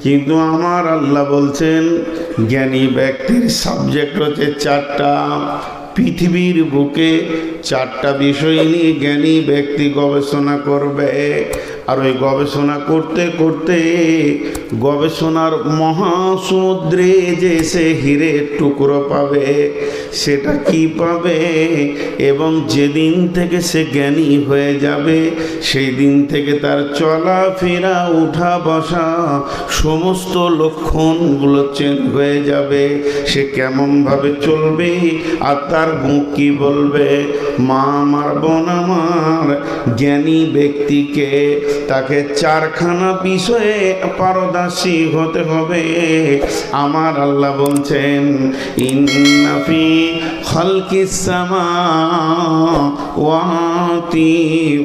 কিন্তু আমার আল্লাহ বলছেন জ্ঞানী ব্যক্তির সাবজেক্ট হচ্ছে চারটা। পৃথিবীর বুকে চারটা বিষয় নিয়ে জ্ঞানী ব্যক্তি গবেষণা করবে। আর ওই গবেষণা করতে করতে গবেষণার মহাসমুদ্রে যে সে হীরের টুকরো পাবে, সেটা কি পাবে? এবং যেদিন থেকে সে জ্ঞানী হয়ে যাবে সেই দিন থেকে তার চলাফেরা, উঠা বসা সমস্ত লক্ষণগুলো চেঞ্জ হয়ে যাবে। সে কেমনভাবে চলবে আর তার মুখ কি বলবে? মা আমার, বোন আমার, জ্ঞানী ব্যক্তিকে তাকে চারখানা বিষয়ে পারদর্শী হতে হবে। আমার আল্লাহ বলছেন ইন্না ফি খালকিস সামাওয়াতি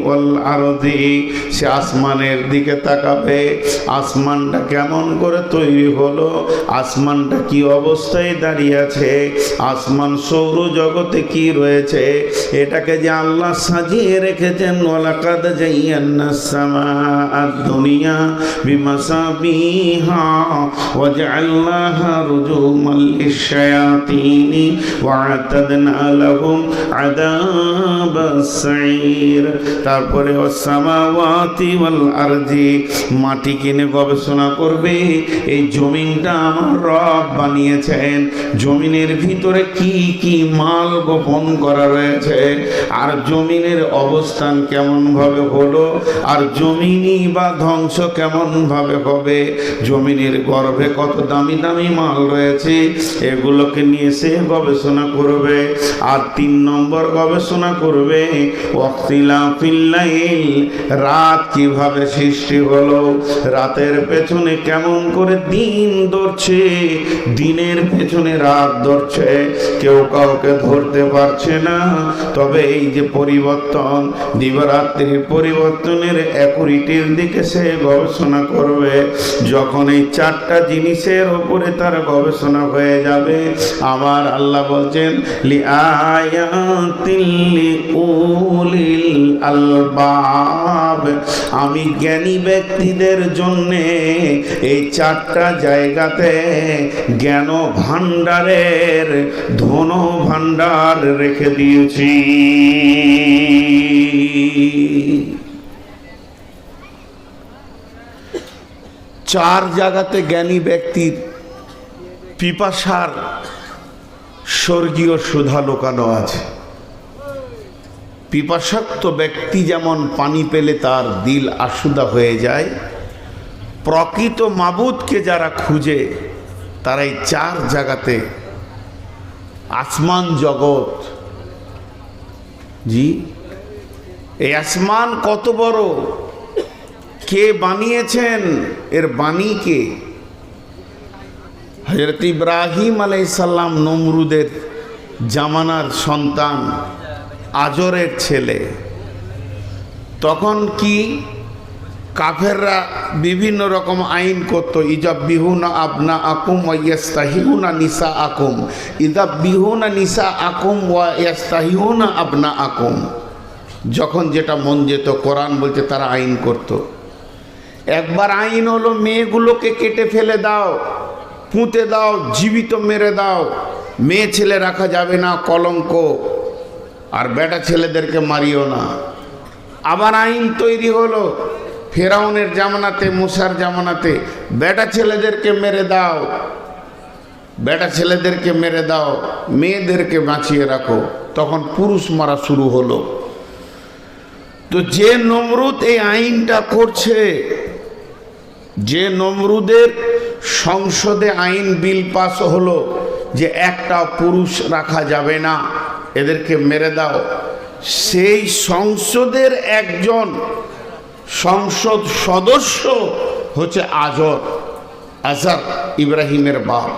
ওয়াল আরদি। সে আসমানের দিকে তাকাবে, আসমানটা কেমন করে তৈরি হলো, আসমানটা কি অবস্থায় দাঁড়িয়ে আছে, আসমান সৌরজগতে কি রয়েছে, এটাকে যে আল্লাহ সাজিয়ে রেখেছেন। ওয়ালাকাদ যায়্যানাস সামাআদ দুনিয়া বিমাসাবিহা ওয়াজআলনাহা রুজুমান লিশ-শায়াতিনি ওয়া'আতাদনা লাহুম আযাবাস সাঈর। তারপরে ওয়াস-সামাওয়াতি ওয়াল আরদি, মাটি কিনে গবেষণা করবে এই জমিনটা আমার রব বানিয়েছেন, জমিনের ভিতরে কি কি মাল গোপন করা রয়েছে, আর জমিনের অবস্থান কেমন ভাবে হলো, আর জমিনই বা ধ্বংস কেমন ভাবে হবে, জমিনের গর্ভে কত দামি দামি মাল রয়েছে, এগুলোকে নিয়ে সে গবেষণা করবে। আর 3 নম্বর গবেষণা করবে ওয়াক্তিলাফিল লাইল, রাত কিভাবে সৃষ্টি হলো, রাতের পেছনে কেমন করে দিন ধরছে, দিনের পেছনে রাত ধরছে, কেউ কাউকে ধরতে পারছে না। তবে এই যে পরিবর্তন, দিবারাত্রির পরিবর্তনের অ্যাকুরেটির দিকে সে গবেষণা করবে। যখন এই চারটা জিনিসের উপরে তার গবেষণা হয়ে যাবে, আমার আল্লাহ বলছেন লিআয়াতিল লিউলিল আলবাব, আমি জ্ঞানী ব্যক্তিদের জন্য এই চারটা জায়গাতে জ্ঞান ভাণ্ডারের ধন ভাণ্ডার রেখে দিয়েছি। চার জায়গাতে জ্ঞানী ব্যক্তির পিপাসার স্বর্গীয় সুধা লুকানো আছে। পিপাসাক্ত ব্যক্তি যেমন পানি পেলে তার দিল আশুদা হয়ে যায়, প্রকৃত মাবুদকে যারা খুঁজে তারা এই চার জায়গাতে, আসমান জগৎ, জি এই আসমান কত বড়, কে বানিয়েছেন, এর বাণী কে? হযরত ইব্রাহিম আলাইহিস সালাম নমরুদের জামানার সন্তান, আজরের ছেলে। তখন কি কাফেররা বিভিন্ন রকম আইন করত, ইজাব্বিহুনা আবনা আকুম ওয়া ইয়াস্তাহিউনা নিসা আকুম, ইজাব্বিহুনা নিসা আকুম ওয়া ইয়াস্তাহিউনা আবনা আকুম। যখন যেটা মন যেত, কোরআন বলছে তারা আইন করত। একবার আইন হলো মেয়েগুলোকে কেটে ফেলে দাও, পুঁতে দাও, জীবিত মেরে দাও, মেয়ে ছেলে রাখা যাবে না, কলঙ্ক, আর বেটা ছেলেদেরকে মারিও না। আবার আইন তৈরি হলো ফেরাউনের জামানাতে, মুসার জামানাতে, বেটা ছেলেদেরকে মেরে দাও, বেটা ছেলেদেরকে মেরে দাও, মেয়েদেরকে বাঁচিয়ে রাখো। তখন পুরুষ মারা শুরু হলো। তো যে নমরুদ এই আইনটা করছে, যে নমরুদের সংসদে আইন বিল পাস হলো যে একটা পুরুষ রাখা যাবে না, এদেরকে মেরে দাও, সেই সংসদের একজন সংসদ সদস্য হচ্ছে আজর, ইব্রাহিমের বাপ।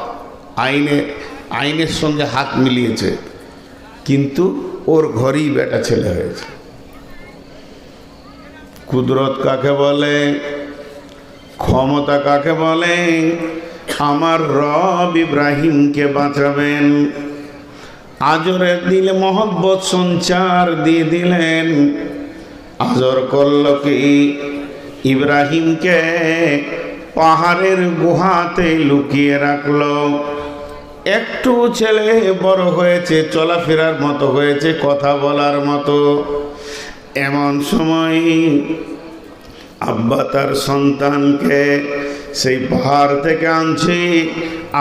আইনের সঙ্গে হাত মিলিয়েছে, কিন্তু ওর ঘরেই বেটা ছেলে হয়েছে। কুদরত কাকে বলে, ক্ষমতা কাকে বলে? আমার রব ইব্রাহিমকে বাঁচাবেন, আজরের দিলে মহব্বত সঞ্চার দিয়ে দিলেন। আজর করল কি, ইব্রাহিমকে পাহাড়ের গুহাতে লুকিয়ে রাখলো। একটু ছেলে বড় হয়েছে, চলাফেরার মতো হয়েছে, কথা বলার মতো। এমন সময় আব্বা তার সন্তানকে সেই পাহাড় থেকে আনছে।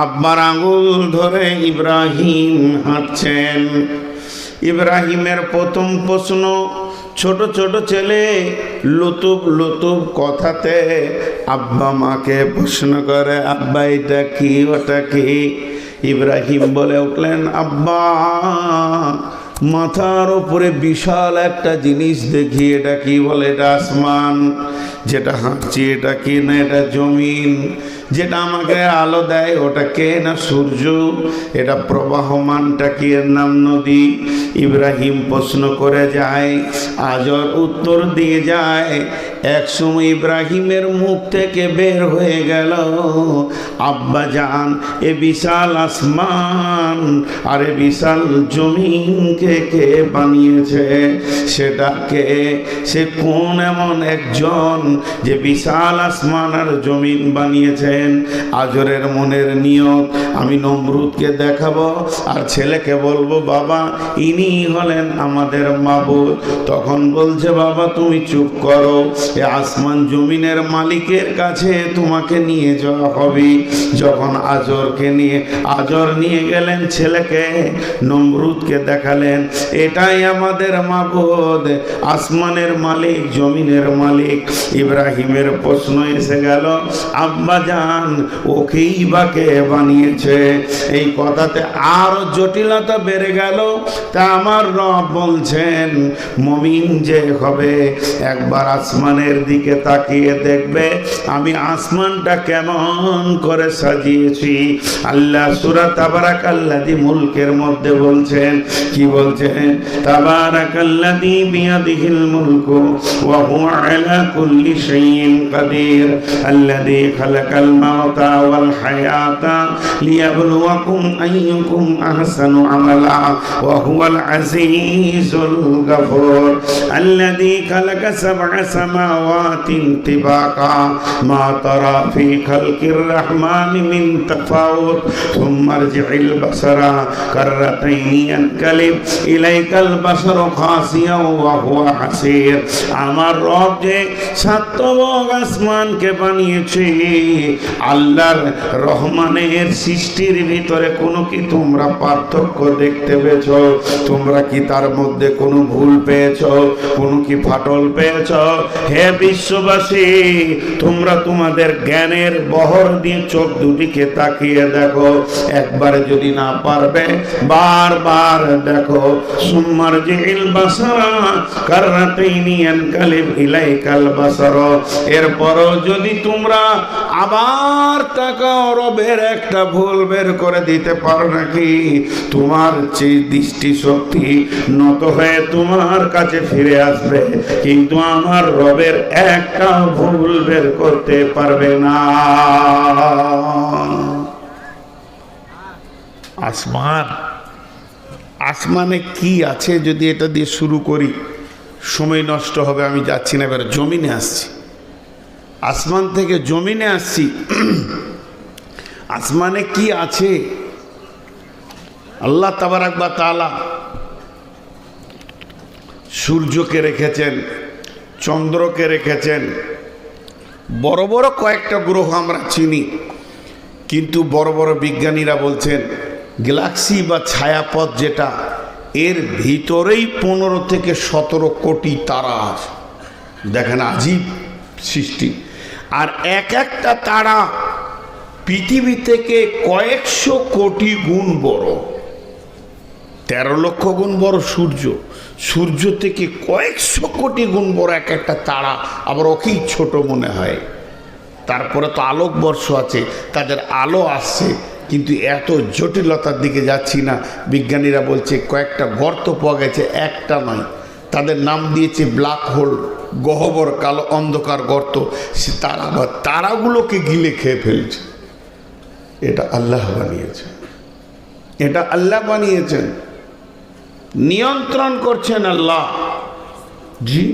আব্বার আঙুল ধরে ইব্রাহিম হাঁটছেন। ইব্রাহিমের প্রথম প্রশ্ন, ছোট ছোট ছেলে লুতুব লুতুব কথাতে আব্বা মাকে প্রশ্ন করে, আব্বা এটা কি, ওটা কি? ইব্রাহিম বলে উঠলেন, আব্বা মাথার উপরে বিশাল একটা জিনিস দেখি, এটা কি? বলে, এটা আসমান। যেটা হাঁটছি এটা কি? না, এটা জমিন। যেটা আমাকে আলো দেয় ওটা কে? না সূর্য। এটা প্রবাহমানটা কি? এর নাম নদী। ইব্রাহিম প্রশ্ন করে যায়, আজর উত্তর দিয়ে যায়। একসময় ইব্রাহিমের মুখ থেকে বের হয়ে গেল, আব্বা জান, এ বিশাল আসমান আর এ বিশাল জমিনকে কে বানিয়েছে? সেটাকে, সে কোন এমন একজন যে বিশাল আসমান আর জমিন বানিয়েছেন? আজরের মনের নিয়ত, আমি নমরুদকে দেখাবো আর ছেলেকে বলবো, বাবা ইনি হলেন আমাদের মাবুদ। তখন বলছে, বাবা তুমি চুপ করো, এ আসমান জমিনের মালিকের কাছে তোমাকে নিয়ে যাওয়া হবে। যখন আজর নিয়ে গেলেন ছেলেকে, নমরুদকে দেখালেন, এটাই আমাদের মাবুদ, আসমানের মালিক, জমিনের মালিক। ইব্রাহিমের প্রশ্ন এসে গেল, আব্বা জান ওকেই বা কে বানিয়েছে? এই কথাতে আরো জটিলতা বেড়ে গেল। তা আমার রব বলছেন, মুমিন যে হবে একবার আসমানের দিকে তাকিয়ে দেখবে আমি আসমানটা কেমন করে সাজিয়েছি। আল্লাহ সূরা তাবারাকাল্লাযী মুলকের মধ্যে বলছেন, কি বলছেন? তাবারাকাল্লাযী বিয়াদিহিল মুলকু ওয়া হুয়া আলা কুল্লি শাইইন কাদির আল্লাযী খালাকাল মাউতা ওয়াল হায়াতা লিয়াবলুয়াকুম আইয়ুকুম আহসানু আমালা ওয়া হুয়াল আজিজুল গফুর আল্লাযী খালাকা সাবআ সামাওয়াতিন তিবাকা মা তারা ফি খালকির রহমানি মিন তাফাউত সুম্মা আরজি'ল বাসারা কাররাতাইনি ইয়ানকালিব ইলাইকাল বাসারু খাসিয়াও ওয়া হুয়া হাসির। আমার রব যে সাতবক আসমানকে বানিয়েছে, আল্লাহর রহমানের সৃষ্টির ভিতরে কোনো কি তোমরা পার্থক্য দেখতে পেয়েছো? তোমরা কি তার মধ্যে কোনো ভুল পেয়েছো? কোনো কি ফাটল পেয়েছো? হে বিশ্ববাসী, তোমরা তোমাদের জ্ঞানের বহর দিয়ে চোখ দুটিকে তাকিয়ে দেখো। একবারে যদি না পারবে বারবার দেখো। সুম্মার জিল বাসারা কাররাতাইনি ইয়ানকালিব ইলাইকাল বাসার। এরপরও যদি তোমরা আবার তাকাও, রবের একটা ভুল বের করে দিতে পারো নাকি? তোমার যে দৃষ্টি শক্তি নত হয়ে তোমার কাছে ফিরে আসবে, কিন্তু আমার রবের একটা ভুল বের করতে পারবে না। আসমানে কি আছে যদি এটা দিয়ে শুরু করি, সময় নষ্ট হবে, আমি যাচ্ছি না, এবার জমিনে আসছি। আসমান থেকে জমিনে আসছি। আসমানে কি আছে? আল্লাহ তাবারাক ওয়া তাআলা সূর্যকে রেখেছেন, চন্দ্রকে রেখেছেন, বড় বড় কয়েকটা গ্রহ আমরা চিনি, কিন্তু বড় বড় বিজ্ঞানীরা বলছেন গ্যালাক্সি বা ছায়াপথ যেটা, এর ভিতরেই 15 থেকে 17 কোটি তারা আছে। দেখেন আজীব সৃষ্টি। আর এক একটা তারা পৃথিবী থেকে কয়েকশো কোটি গুণ বড়। 13 লক্ষ গুণ বড় সূর্য, সূর্য থেকে কয়েকশো কোটি গুণ বড় এক একটা তারা, আবার ওকেই ছোট মনে হয়। তারপরে তো আলোকবর্ষ আছে, তাদের আলো আসছে, কিন্তু এত জটিলতার দিকে যাচ্ছি না। বিজ্ঞানীরা বলছে কয়েকটা গর্ত পাওয়া গেছে, একটা নয়, তাদের নাম দিয়েছে ব্ল্যাক হোল, গহ্বর কালো অন্ধকার গর্ত। সে তারা বা তারাগুলোকে গিলে খেয়ে ফেলছে। এটা আল্লাহ বানিয়েছে, এটা আল্লাহ বানিয়েছেন, নিয়ন্ত্রণ করছেন আল্লাহ। জি,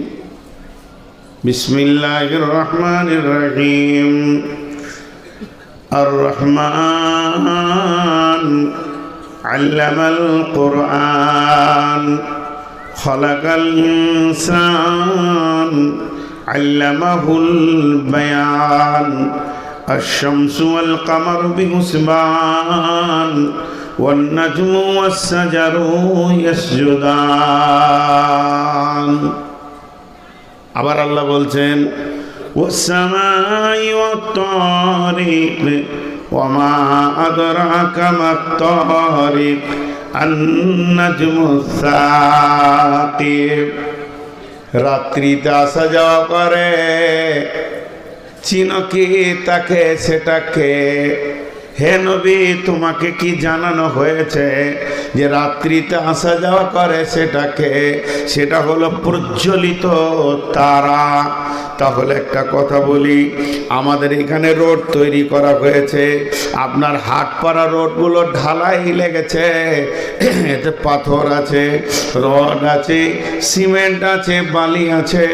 বিসমিল্লাহির রহমানির রহিম। আর রহমান আল্লামাল কুরআন খলাকাল ইনসান আল্লামাহুল বায়ান আশ-শামসু ওয়াল কামারু বিহুসবান ওয়ান নাজমু ওয়াস শাজারু ইয়াসজুদান। আবার আল্লাহ বলছেন ওয়াস সামাই ওয়াত তারিক ওয়া মা আদরাকা মাত তারিক আন-নাজমুস সাকিব। রাত্রিতে আসা যাওয়া করে, চিনো কি তাকে সেটাকে? হে নবী, তোমাকে কি জানানো হয়েছে যে রাত্রিতে আসা যাওয়া করে সেটাকে? সেটা হলো প্রজ্বলিত তারা। তাহলে একটা কথা বলি, আমাদের এখানে রোড তৈরি করা হয়েছে, আপনার হাটপাড়া রোডগুলো ঢালাই লেগেছে, এতে পাথর আছে, রড আছে, সিমেন্ট আছে, বালি আছে,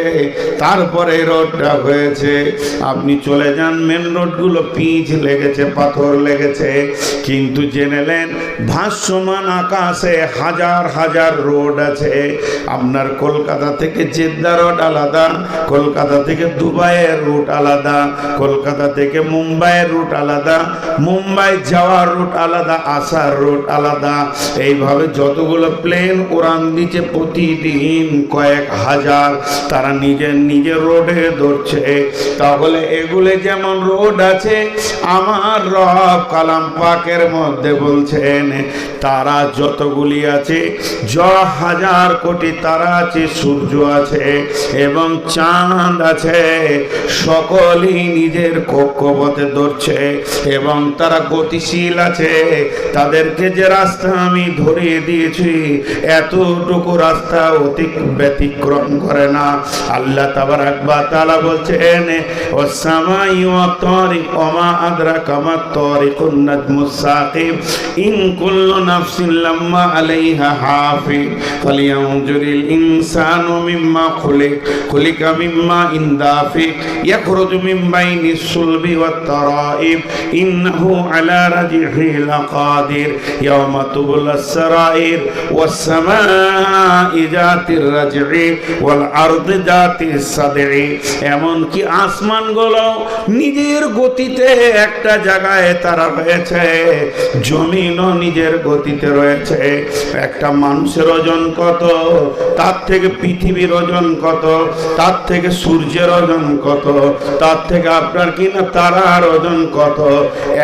তারপরে রোডটা হয়েছে। আপনি চলে যান, মেন রোডগুলো পিচ লেগেছে, পাথর লেগেছে, কিন্তু জেনেলেন ভাসমান আকাশে হাজার হাজার রোড আছে। আপনার কলকাতা থেকে জেদ্দা রোড আলাদা, কলকাতা থেকে দুবাইয়ের রুট আলাদা, কলকাতা থেকে মুম্বাইয়ের রুট আলাদা, মুম্বাই যাওয়ার রুট আলাদা, আসার রুট আলাদা। এইভাবে যতগুলো প্লেন উড়ান দিচ্ছে প্রতিদিন কয়েক হাজার, তারা নিজের নিজের রোডে ধরছে। তাহলে এগুলো যেমন রোড আছে, আমার রব কালাম পাকের মধ্যে বলছেন তারা যতগুলি আছে, হাজার কোটি তারা আছে, সূর্য আছে এবং চাঁদ আছে, সকলেই নিজের কক্ষপথে ধরছে এবং তারা গতিশীল আছে। তাদেরকে যে রাস্তা আমি ধরিয়ে দিয়েছি, এতটুকু রাস্তা ব্যতিক্রম করে না। আল্লাহ তাবারাক ওয়া তাআলা বলছেন ওয়াস সামাই ওয়াত তারিক ওয়া মা আদরাকা মাত তারিকুন নাজমুস সাকিব ইন কুল্লু নাফসিন লাম্মা আলাইহা হাফিজ ফালিয়ানজুরিল ইনসানু মিম্মা খুলিকা মিম্মা ইনদাফিক ইয়াখরুজু মিন বাইনিস সুলবি ওয়াত তারাইব ইন্নাহু আলা রাজিহি লাকাদির ইয়াওমা তুবলাস সারাইর ওয়াস সামাই যাতির রাজঈ ওয়াল আরদি যাতিস সাদঈ। এমন কি আসমানগুলো নিজের গতিতে একটা জায়গায় তারা রয়েছে, জমিনও নিজের গতিতে রয়েছে। একটা মানুষের ওজন কত, তার থেকে পৃথিবীর ওজন কত, তার থেকে সূর্যের ওজন কত, তার থেকে আপনার কিনা তারার ওজন কত।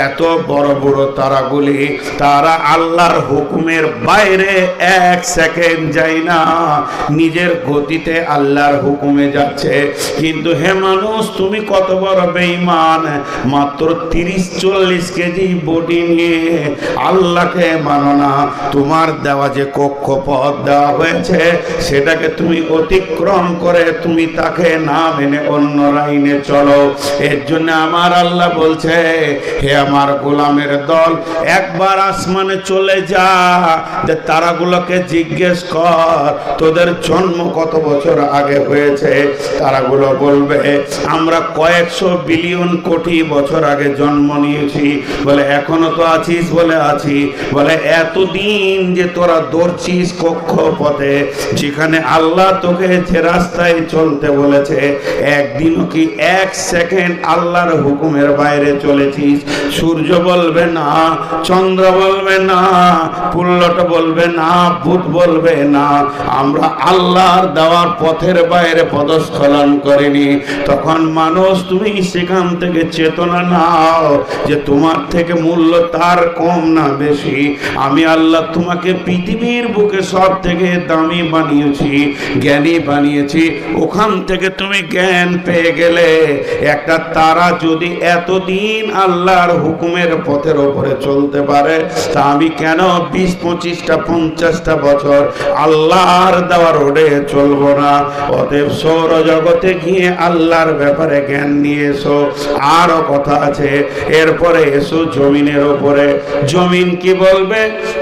এত বড় বড় তারাগুলি তারা আল্লাহর হুকুমের বাইরে এক সেকেন্ড যায় না, নিজের গতিতে আল্লাহর হুকুমে যাচ্ছে। কিন্তু হে মানুষ, তুমি কত বড় বেঈমান, মাত্র 30-40 কেজি বডি নিয়ে আল্লাহকে মানো না। তোমার দেওয়া যে কক্ষপথ দেওয়া হয়েছে সেটাকে তুমি অতিক্রম করে তুমি তাকে না মেনে অন্য লাইনে চলো। এর জন্য আমার আল্লাহ বলছে, হে আমার গোলামের দল, একবার আসমানে চলে যা, যে তারাগুলোকে জিজ্ঞেস কর তোদের জন্ম কত বছর আগে হয়েছে। তারাগুলো বলবে আমরা কয়েকশো বিলিয়ন কোটি বছর আগে জন্ম নিয়েছি। বলে এখনো তো আছিস? বলে আছি। বলে এতদিন যে তোরা দৌড়ছিস কক্ষপথে, যেখানে আল্লাহ তোকে যে রাস্তায় চলতে বলেছে, একদিনও কি এক সেকেন্ড আল্লাহর হুকুমের বাইরে চলেছিস? সূর্য বলবে না, চন্দ্র বলবে না, পুল্লট বলবে না, ভূত বলবে না, আমরা আল্লাহর দেওয়ার পথের বাইরে পদস্খলন করিনি। তখন মানুষ তুমি সেখান থেকে চেতনা নাও যে তোমার থেকে মূল্য তার কম না বেশি। আমি আল্লাহ তোমাকে পৃথিবীর বুকে সব থেকে দামি বানিয়েছি, জ্ঞানী বানিয়েছি। ওখান থেকে তুমি জ্ঞান পেয়ে গেলে একটা তারা যদি এতদিন আল্লাহর হুকুমের পথের ওপরে চলতে পারে, তা আমি কেন 20-25টা 50টা বছর আল্লাহর দেওয়া রোডে চলবো না? অতএব সৌর জগতে গিয়ে আল্লাহর ব্যাপারে জ্ঞান নিয়ে এসো। আরো কথা আছে, এরপরে এসো জমিনের ওপরে। জমিন কি বলবে?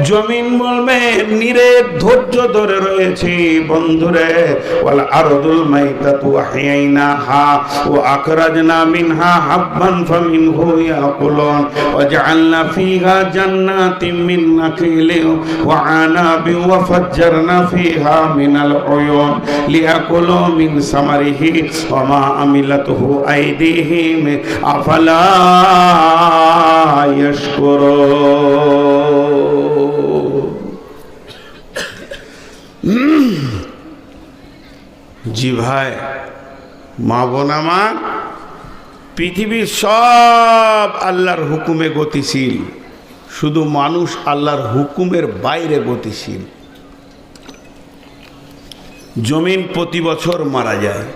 জমিন বলবে নিরেট ধৈর্য ধরে রয়েছি বন্ধুরে। ওয়াল আরদুল মাইতাতু আহইয়াই أحييناها وأخرجنا منها حبا فمنه يأكلون وجعلنا فيها جنات من نخيل وعناب وفجرنا فيها من العيون ليأكلوا من ثمره وما عملته أيديهم أفلا يشكرون জি ভাই মা বোন আমার, পৃথিবীর সব আল্লাহর হুকুমে গতিশীল, শুধু মানুষ আল্লাহর হুকুমের বাইরে গতিশীল। জমিন প্রতি বছর মারা যায়,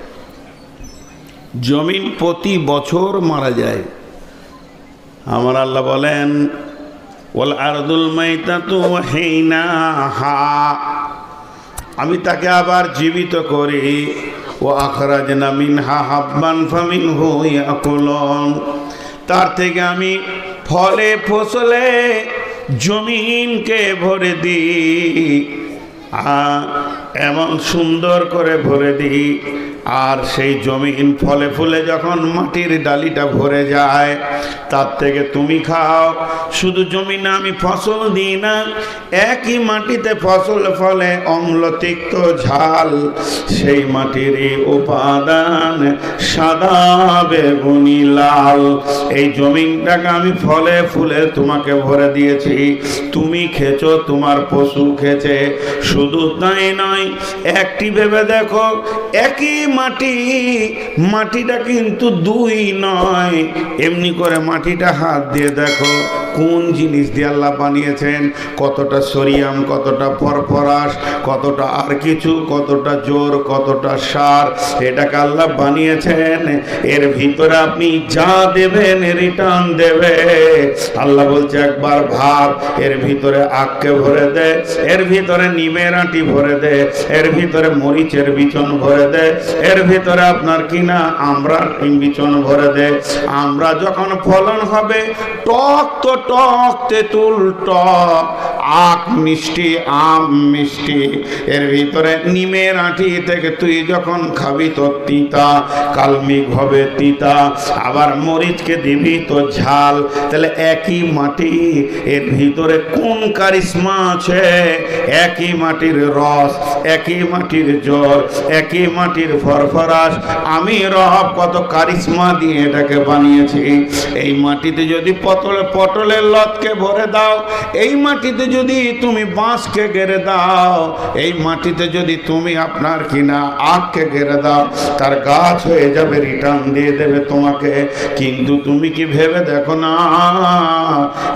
জমিন প্রতি বছর মারা যায়। আমার আল্লাহ বলেন ওয়াল আরদুল মাইতাতু আহইনাহা, আমি তাকে আবার জীবিত করি। ও আখরাজনা মিনহা হাব্বান ফামিনহু ইয়াকুলুন, তার থেকে আমি ফলে ফসলে জমিনকে ভরে দিই, এমন সুন্দর করে ভরে দিই। আর সেই জমিন ফলে ফুলে যখন মাটির ডালিটা ভরে যায়, তার থেকে তুমি খাও। শুধু জমিনে আমি ফসল দিই না, একই মাটিতে ফসল ফলে অম্ল তিক্ত ঝাল, সেই মাটিরই উপাদান সাদা বেগুনি লাল। এই জমিনটাকে আমি ফলে ফুলে তোমাকে ভরে দিয়েছি, তুমি খেছো, তোমার পশু খেছে। শুধু তাই নয়, একটি ভেবে দেখো, একই মাটি, মাটিটা কিন্তু দুই নয়। এমনি করে মাটিটা হাত দিয়ে দেখো কোন জিনিস দিয়ে আল্লাহ বানিয়েছেন, কতটা সোডিয়াম, কতটা ফসফরাস, কতটা আর কিছু, কতটা জোর, কতটা সার, এটাকে আল্লাহ বানিয়েছেন। এর ভিতরে আপনি যা দেবেন রিটার্ন দেবে। আল্লাহ বলছে একবার ভাব, এর ভিতরে আখকে ভরে দে, এর ভিতরে নিমের আঁটি ভরে দে, এর ভিতরে মরিচের বিচন ভরে দে, এর ভিতরে আপনার কিনা আমরার বিচন ভরে দে। আমরা যখন ফলন হবে টক তো টক, তেঁতুল টক, আখ মিষ্টি, আম মিষ্টি, এর ভিতরে নিমের আঁটি থেকে তুই যখন খাবি তো তিতা, কালমিক হবে তিতা, আবার মরিচকে দিবি তো ঝাল। তাহলে একই মাটি, এর ভিতরে কোন কারিশমা আছে? একই মাটির রস, একই মাটির জল, একই মাটির ফরফরাস। আমি রব কত কারিশমা দিয়ে এটাকে বানিয়েছি। এই মাটিতে যদি পটলের লতকে ভরে দাও, এই মাটিতে যদি তুমি বাঁশকে গেড়ে দাও, এই মাটিতে যদি তুমি আপনার কিনা আখকে গেড়ে দাও, তার গাছ হয়ে যাবে, রিটার্ন দিয়ে দেবে তোমাকে। কিন্তু তুমি কি ভেবে দেখো না,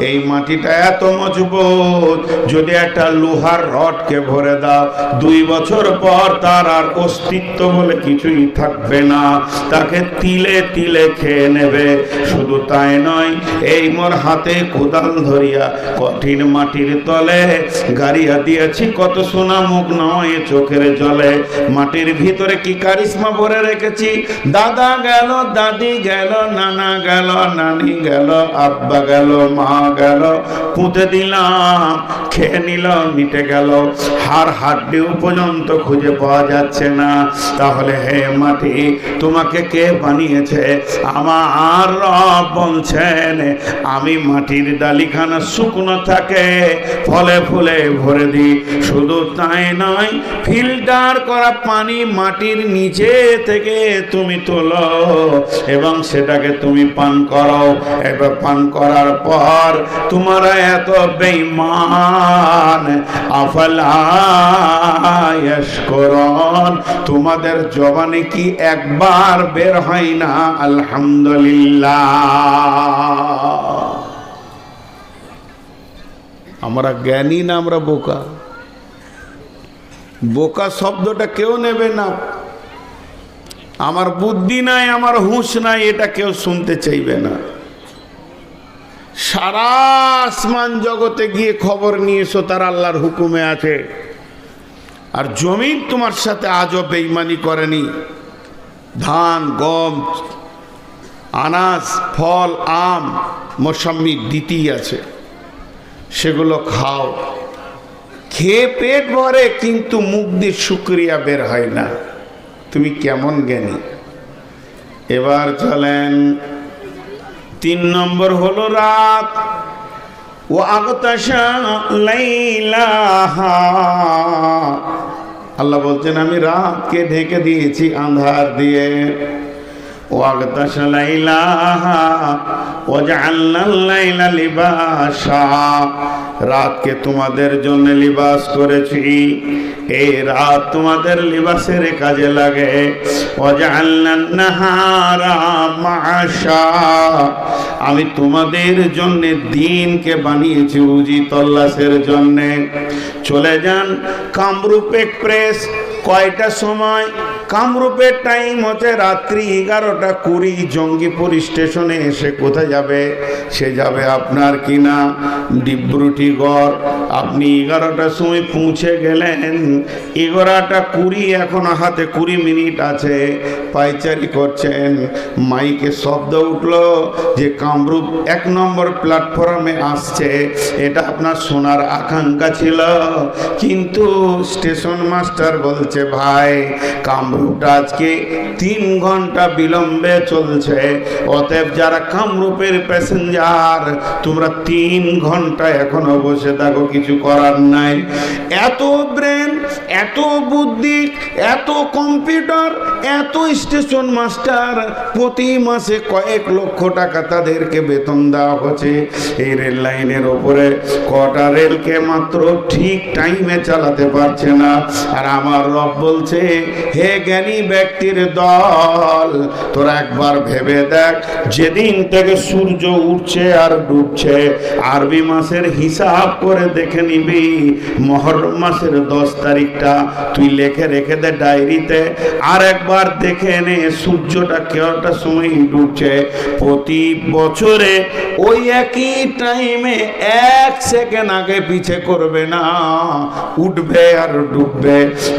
এই মাটিটা এত মজবুত, যদি একটা লোহার রডকে ভরে দাও, 2 বছর পর তার আর অস্তিত্ব বলে কিছুই থাকবে না, তাকে তিলে তিলে খেয়ে নেবে। শুধু তাই নয়, এই মোর হাতে কোদাল ধরিয়া কঠিন মাটির তলে গাড়িয়া দিয়েছি, কত সোনা মুখ নয় চোখের জলে। মাটির ভিতরে কি কারিশমা ভরে রেখেছি। দাদা গেল, দাদি গেল, নানা গেল, নানি গেল, আব্বা গেল, মা গেল, পুঁতে দিলাম, খেয়ে নিল, মিটে গেল, হাড় হাড্ডিও পর্যন্ত খুঁজে পাওয়া যাচ্ছে না। তাহলে হে মাটি, তোমাকে কে বানিয়েছে? আমার রব বলছেন, আমি মাটির ডালিখানা শুকনো থাকে ফলে ফুলে ভরে দিই। শুধু তাই নয়, ফিল্টার করা পানি মাটির নিচে থেকে তুমি তোলো এবং সেটাকে তুমি পান করো। এবার পান করার পর তোমারা এত বেঈমান, আফালা ইয়াশকুরুন, তোমাদের জবানে কি একবার বের হয় না আলহামদুলিল্লাহ? আমরা জ্ঞানী না আমরা বোকা? বোকা শব্দটা কেউ নেবে না। আমার বুদ্ধি নাই, আমার হুঁশ নাই, এটা কেউ শুনতে চাইবে না। সারা আসমান জগতে গিয়ে খবর নিয়ে এসো তার আল্লাহর হুকুমে আছে। আর জমিন তোমার সাথে আজও বেঈমানি করেনি। ধান, গম, আনাজ, ফল, আম, মৌসুমি দিতেই আছে, সেগুলো খাও, খেয়ে পেট ভরে, কিন্তু মুখ দিয়ে শুকরিয়া বের হয় না। তুমি কেমন জ্ঞানী? এবার চলেন 3 নম্বর হলো রাত। ও আগতাশা লাইলাহা, আল্লাহ বলছেন আমি রাতকে ঢেকে দিয়েছি আঁধার দিয়ে। ও আগতাশা লাইলাহা ওয়াজআলনাল লাইলা লিবাসা, রাতকে তোমাদের জন্য লিবাস করেছি, এই রাত তোমাদের লিবাসের কাজে লাগে। ওয়াজআলনান নাহারা মাআশা, আমি তোমাদের জন্য দিনকে বানিয়েছি উজি তল্লাশের জন্য। চলে যান কামরূপ এক্সপ্রেস, কয়টা সময়? কামরূপের টাইম হচ্ছে রাত্রি 11:20। জঙ্গিপুর স্টেশনে এসে কোথায় যাবে? সে যাবে আপনার কিনা ডিব্রুটিগড়। আপনি 11টার সময় পৌঁছে গেলেন, 11:20 এখনো হাতে 20 মিনিট আছে, পাইচারি করছেন। মাইকে শব্দ উঠলো যে কামরূপ 1 নম্বর প্ল্যাটফর্মে আসছে। এটা আপনার শোনার আকাঙ্ক্ষা ছিল, কিন্তু স্টেশন মাস্টার বলছে ভাই কামরূপটা আজকে 3 ঘন্টা বিলম্বে চলছে, অতএব যারা কামরূপের প্যাসেঞ্জার তোমরা 3 ঘন্টা এখনো বসে থাকো, কিছু করার নাই। এত ব্রেন, এত বুদ্ধি, এত কম্পিউটার, এত স্টেশন মাস্টার, প্রতি মাসে কয়েক লক্ষ টাকা তাদেরকে বেতন দেওয়া হচ্ছে। এই রেল লাইনের ওপরে কটা রেলকে মাত্র ঠিক টাইমে চালাতে পারছে না। আর আমার রব বলছে হে জ্ঞানী ব্যক্তির দল, তোরা একবার ভেবে দেখ, যেদিন থেকে সূর্য উঠছে আর ডুবছে আরবি মাসের হিসাব করে দেখে নিবি। মুহররম মাসের 10 তারিখটা তুই লিখে রেখে দে ডায়েরিতে, আর একবার দেখে নে সূর্যটা কয়টা সময় ডুবছে। প্রতি বছরে ওই একই টাইমে 1 সেকেন্ড আগে পিছে করবে না, উঠবে আর ডুববে।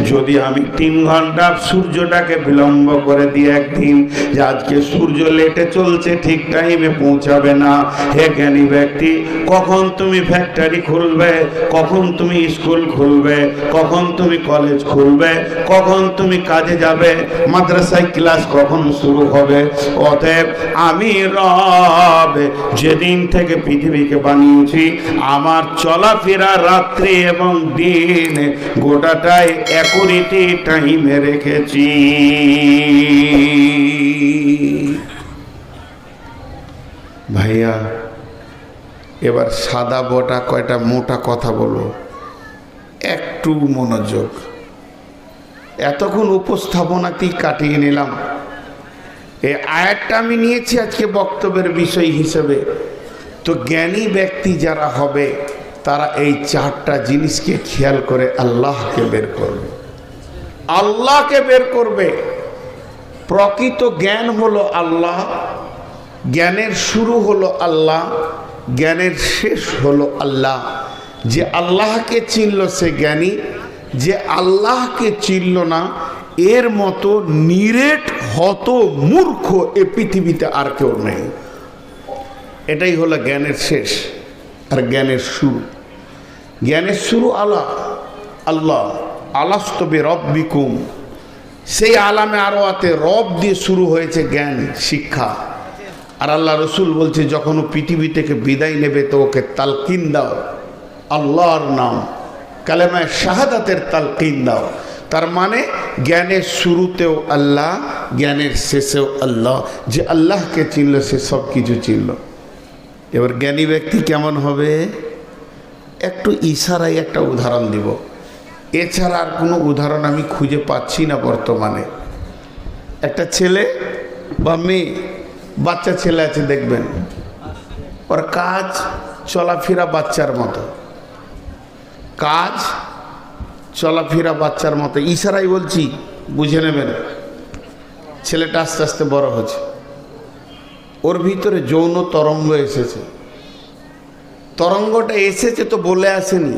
যদি আমি 3 ঘন্টা সূর্যটাকে বিলম্ব করে দিই একদিন, যে আজকে সূর্য লেটে চলছে, ঠিক টাইমে পৌঁছাবে না। হে জ্ঞানী ব্যক্তি, কখন তুমি ফ্যাক্টরি খুলবে, কখন তুমি স্কুল খুলবে, কখন তুমি কলেজ খুলবে, কখন তুমি কাজে যাবে, মাদ্রাসায় ক্লাস কখন শুরু হবে? অতএব আমি রব যেদিন থেকে পৃথিবীকে বানিয়েছি, আমার চলাফেরা রাত্রি এবং দিন গোটাটাই অ্যাকুরেটি টাইমে রেখেছি। ভাইয়া এবার সাদা বটা কয়টা মোটা কথা বলো, একটু মনোযোগ। এতক্ষণ উপস্থাপনাতেই কাটিয়ে নিলাম। এই আয়াতটা আমি নিয়েছি আজকে বক্তব্যের বিষয় হিসেবে। তো জ্ঞানী ব্যক্তি যারা হবে তারা এই 4টা জিনিসকে খেয়াল করে আল্লাহকে বের করবে, আল্লাহকে বের করবে। প্রকৃত জ্ঞান হলো আল্লাহ, জ্ঞানের শুরু হলো আল্লাহ, জ্ঞানের শেষ হলো আল্লাহ। যে আল্লাহকে চিনল সে জ্ঞানী, যে আল্লাহকে চিনল না এর মতো নিরেট হত মূর্খ এ পৃথিবীতে আর কেউ নেই। এটাই হলো জ্ঞানের শেষ আর জ্ঞানের শুরু। জ্ঞানের শুরু আল্লাহ, আল্লাহ আলাস্তু বিরাব্বিকুম, সেই আলামে আরো আতে রব দিয়ে শুরু হয়েছে জ্ঞান শিক্ষা। আর আল্লাহ রসুল বলছে যখন ও পৃথিবী থেকে বিদায় নেবে তো ওকে তালকিন দাও আল্লাহর নাম, কালেমায়ে শাহাদাতের তালকিন দাও। তার মানে জ্ঞানের শুরুতেও আল্লাহ, জ্ঞানের শেষেও আল্লাহ। যে আল্লাহকে চিনল সে সব কিছু চিনল। এবার জ্ঞানী ব্যক্তি কেমন হবে একটু ইশারায় একটা উদাহরণ দিব, এছাড়া আর কোনো উদাহরণ আমি খুঁজে পাচ্ছি না বর্তমানে। একটা ছেলে বা মেয়ে, বাচ্চা ছেলে আছে দেখবেন, ওর কাজ চলাফেরা বাচ্চার মতো, কাজ চলাফেরা বাচ্চার মতো। ইশারাই বলছি, বুঝে নেবেন। ছেলেটা আস্তে আস্তে বড় হচ্ছে, ওর ভিতরে যৌন তরঙ্গ এসেছে। তরঙ্গটা এসেছে তো বলে আসেনি,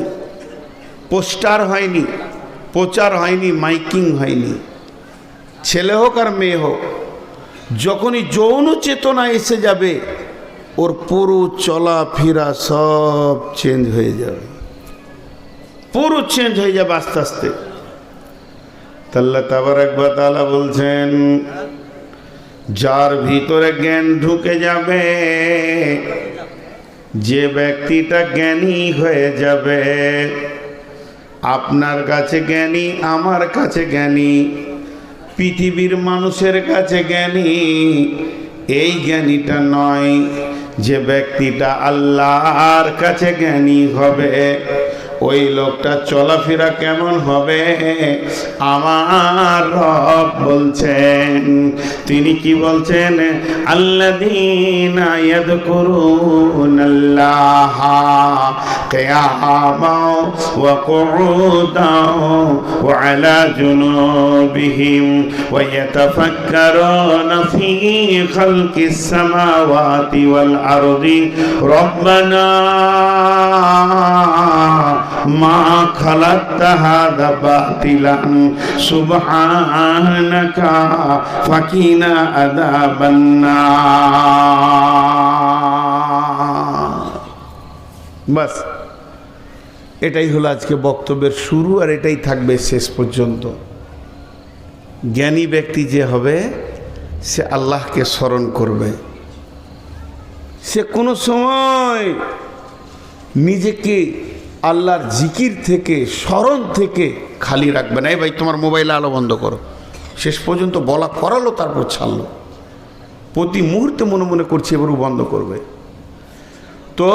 পোস্টার হয়নি, প্রচার হয়নি, মাইকিং হয়নি। ছেলে হোক আর মেয়ে হোক, যখনই যৌন চেতনা এসে যাবে ওর পুরো চলাফেরা সব চেঞ্জ হয়ে যাবে, পুরো চেঞ্জ হয়ে যাবে আস্তে আস্তে। আল্লাহ তাবারাক ওয়া তাআলা বলছেন যার ভিতরে জ্ঞান ঢুকে যাবে, যে ব্যক্তিটা জ্ঞানী হয়ে যাবে, আপনার কাছে জ্ঞানী, আমার কাছে জ্ঞানী, পৃথিবীর মানুষের কাছে জ্ঞানী, এই জ্ঞানীটা নয়। যে ব্যক্তিটা আল্লাহর কাছে জ্ঞানী হবে, ওই লোকটা চলাফেরা কেমন হবে আমার রব বলছেন। তিনি কি বলছেন? আল্লাযীনা ইয়াযকুরুনাল্লাহা কিয়ামান ওয়া কুউদান ওয়া আলা জুনুবিহিম ওয়া ইয়াতাফাক্কারুনা ফী খালকিস সামাওয়াতি ওয়াল আরদি রব্বানা মা খালাকতা হাযা বাতিলান সুবহানাকা ফাকিনা আযাবান নার। বাস, এটাই হলো আজকে বক্তব্যের শুরু, আর এটাই থাকবে শেষ পর্যন্ত। জ্ঞানী ব্যক্তি যে হবে, সে আল্লাহকে স্মরণ করবে, সে কোনো সময় নিজেকে আল্লাহর জিকির থেকে, স্মরণ থেকে খালি রাখবে না। এই ভাই, তোমার মোবাইলে আলো বন্ধ করো। শেষ পর্যন্ত বলা করালো, তারপর ছাড়লো। প্রতি মুহূর্তে মনে মনে করছে এবারও বন্ধ করবে। তো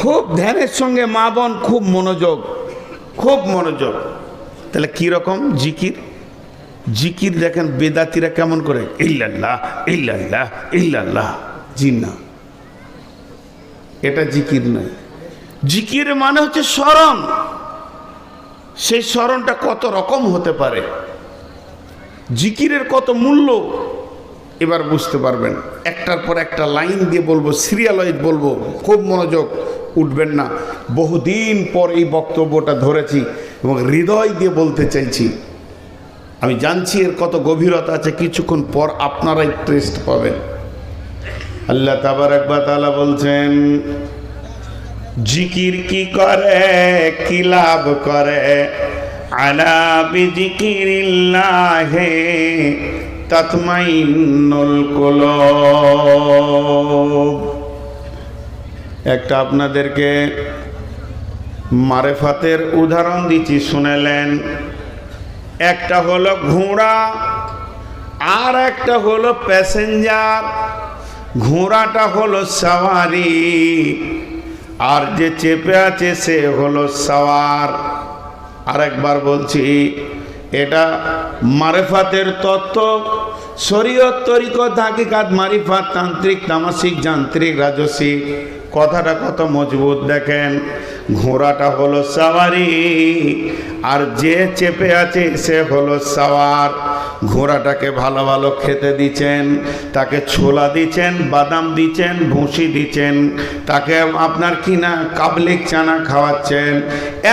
খুব ধ্যানের সঙ্গে মা বোন, খুব মনোযোগ, খুব মনোযোগ। তাহলে কীরকম জিকির? জিকির দেখেন বেদাতিরা কেমন করে, ইল্লাল্লাহ ইল্লাল্লাহ ইল্লাল্লাহ। জি না, এটা জিকির নয়। জিকির মানে হচ্ছে স্মরণ। সেই স্মরণটা কত রকম হতে পারে, জিকিরের কত মূল্য এবার বুঝতে পারবেন। একটার পর একটা লাইন দিয়ে বলবো, সিরিয়ালওয়াইজ বলবো, খুব মনোযোগ, উঠবেন না। বহুদিন পর এই বক্তব্যটা ধরেছি এবং হৃদয় দিয়ে বলতে চাইছি। আমি জানছি এর কত গভীরতা আছে, কিছুক্ষণ পর আপনারাই টেস্ট পাবেন। আল্লাহ তাবারক ওয়া তাআলা বলছেন, জিকির কি করে, কি লাভ করে? আলা বিযিকিরিল্লাহি তাতমাইন্নুল কুলুব। একটা আপনাদেরকে মারেফাতের উদাহরণ দিচ্ছি, শুনেলেন। একটা হলো ঘোড়া, আর একটা হলো প্যাসেঞ্জার। ঘোড়াটা হলো সওয়ারি, আর যে চেপে আছে সে হলো সওয়ার। আরেকবার বলছি, এটা মারেফাতের তত্ত্ব, শরীয়ত, তরিকত, হাকিকাত, মারিফাত, তান্ত্রিক, তামাসিক, যান্ত্রিক, রাজসিক। কথাটা কত মজবুত দেখেন। ঘোড়াটা হলো সওয়ারি, আর যে চেপে আছে সে হলো সওয়ার। ঘোড়াটাকে ভালো ভালো খেতে দিচ্ছেন, তাকে ছোলা দিচ্ছেন, বাদাম দিচ্ছেন, ভুসি দিচ্ছেন, তাকে আপনার কিনা কাবলিক চানা খাওয়াচ্ছেন।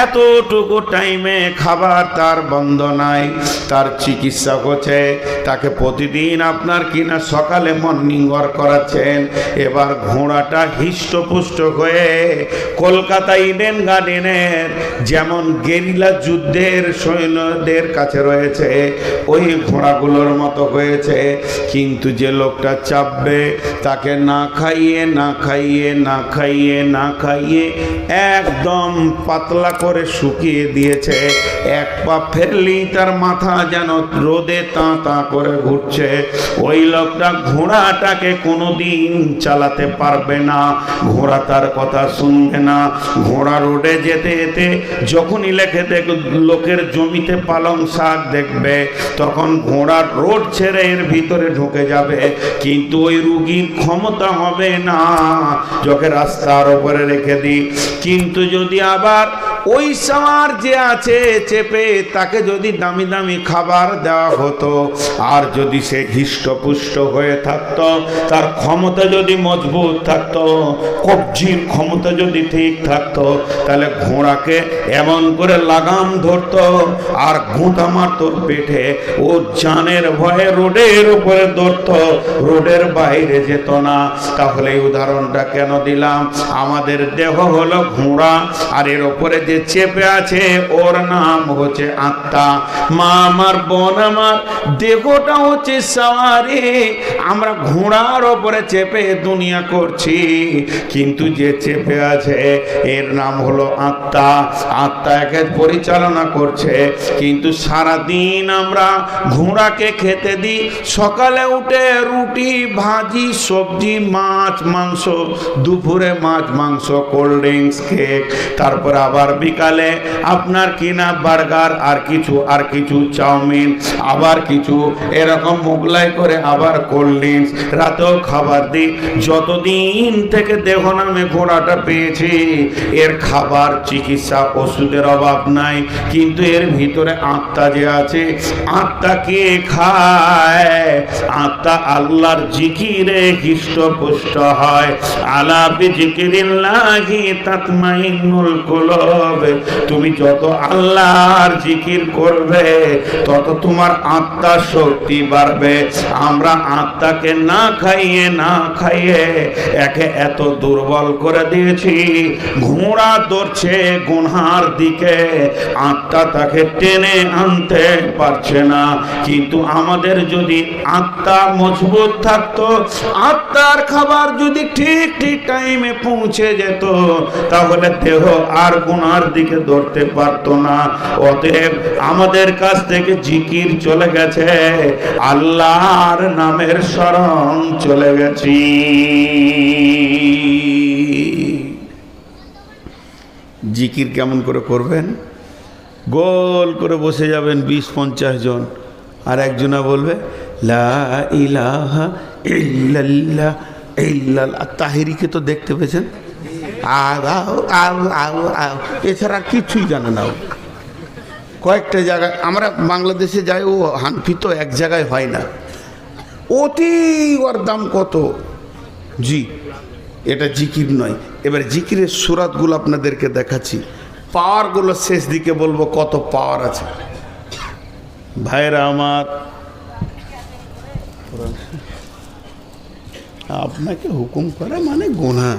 এতটুকু টাইমে খাবার তার বন্ধ নাই, তার চিকিৎসা হচ্ছে, তাকে প্রতিদিন আপনার কিনা সকালে মর্নিং ওয়াক করাচ্ছেন। এবার ঘোড়াটা হৃষ্টপুষ্ট হয়ে কলকাতা ইডেন গার্ডেনের যেমন গেরিলা যুদ্ধের সৈন্যদের কাছে রয়েছে, ওই ঘোড়াগুলোর মতো হয়েছে। কিন্তু যে লোকটা চাপবে, তাকে না খাইয়ে না খাইয়ে না খাইয়ে না খাইয়ে একদম পাতলা করে শুকিয়ে দিয়েছে। এক পা ফেললেই তার মাথা যেন রোদে তাঁ তাঁ করে ঘুরছে। ওই লোকটা ঘোড়াটাকে কোনোদিন চালাতে পারবে না, ঘোড়া তার কথা শুনবে না। ঘোড়া রোডে যেতে যেতে যখনই লোকের জমিতে পালং শাক দেখবে, তখন ঘোড়া রোড ছেড়ে এর ভিতরে ঢুকে যাবে। কিন্তু ওই রুগীর ক্ষমতা হবে না, যখন রাস্তার উপরে রেখে দিই। কিন্তু যদি আবার ওই সামার যে আছে চেপে, তাকে যদি দামি দামি খাবার দেওয়া হতো, আর যদি সে হৃষ্টপুষ্ট হয়ে থাকতো, তার ক্ষমতা যদি মজবুত থাকতো, কবজির ক্ষমতা যদি ঠিক থাকতো, তাহলে ঘোড়াকে এমন করে লাগাম ধরতো আর ঘুঁটা মারতো পেটে। ও জানের ভয়ে রোডের উপরে ধরতো, রোডের বাইরে যেত না। তাহলে এই উদাহরণটা কেন দিলাম? আমাদের দেহ হলো ঘোড়া, আর এর উপরে যে যে চেপে আছে ওর নাম হচ্ছে আত্মা। মা আমার, বোন আমার, দেহটা হচ্ছে সাওয়ারি, আমরা ঘোড়ার ওপরে চেপে দুনিয়া করছি, কিন্তু যে চেপে আছে এর নাম হলো আত্মা। আত্মা একে পরিচালনা করছে, কিন্তু সারাদিন আমরা ঘোড়াকে খেতে দিই। সকালে উঠে রুটি, ভাজি, সবজি, মাছ, মাংস, দুপুরে মাছ, মাংস, কোল্ড ড্রিঙ্কস, কেক, তারপর আবার বিকালে আপনার কিনা বার্গার, আর কিছু চাউমিন, আবার কিছু এরকম মোগলাই করে আবার কোল্ড ড্রিঙ্কস, রাতেও খাবার দিই। যতদিন থেকে দেহ নামে ঘোড়াটা পেয়েছি এর খাবার, চিকিৎসা, ওষুধের অভাব নাই, কিন্তু এর ভিতরে আত্মা যে আছে, আত্মা কে খায়? আত্মা আল্লাহর জিকিরে হৃষ্টপুষ্ট হয়। আলা বিজিকিরিল্লাহি তাতমাইন্নুল কুলুব। তুমি যত আল্লাহর জিকির করবে তত তোমার আত্মার শক্তি বাড়বে। আমরা আত্মাকে না খাইয়ে একে এত দুর্বল করে দিয়েছি, ঘোড়া দৌড়ছে গুনহার দিকে, আত্মা তাকে টেনে আনতে পারছে না। কিন্তু আমাদের যদি আত্মা মজবুত থাকতো, আত্মার খাবার যদি ঠিক টাইমে পৌঁছে যেত, তাহলে দেহ আর গুনার দিকে দৌড়তে পারতো না। অতএব আমাদের কাছ থেকে জিকির চলে গেছে, আল্লাহর নামের স্মরণ চলে গেছি। জিকির কেমন করে করবেন? গোল করে বসে যাবেন 20-50 জন, আর একজনা বলবে লা ইলাহা ইল্লাল্লাহ ইল্লাল্লাহ। তাহিরিকে তো দেখতে পেয়েছেন, এছাড়া কিছুই জানে না। কয়েকটা জায়গায় আমরা বাংলাদেশে যাই, ও হানফি তো এক জায়গায় হয় না, অতি ওর দাম কত। জি, এটা জিকির নয়। এবার জিকিরের সুরাতগুলো আপনাদেরকে দেখাচ্ছি, পাওয়ারগুলো শেষ দিকে বলবো কত পাওয়ার আছে। ভাইরা আমার, আপনাকে হুকুম করা মানে গুনাহ।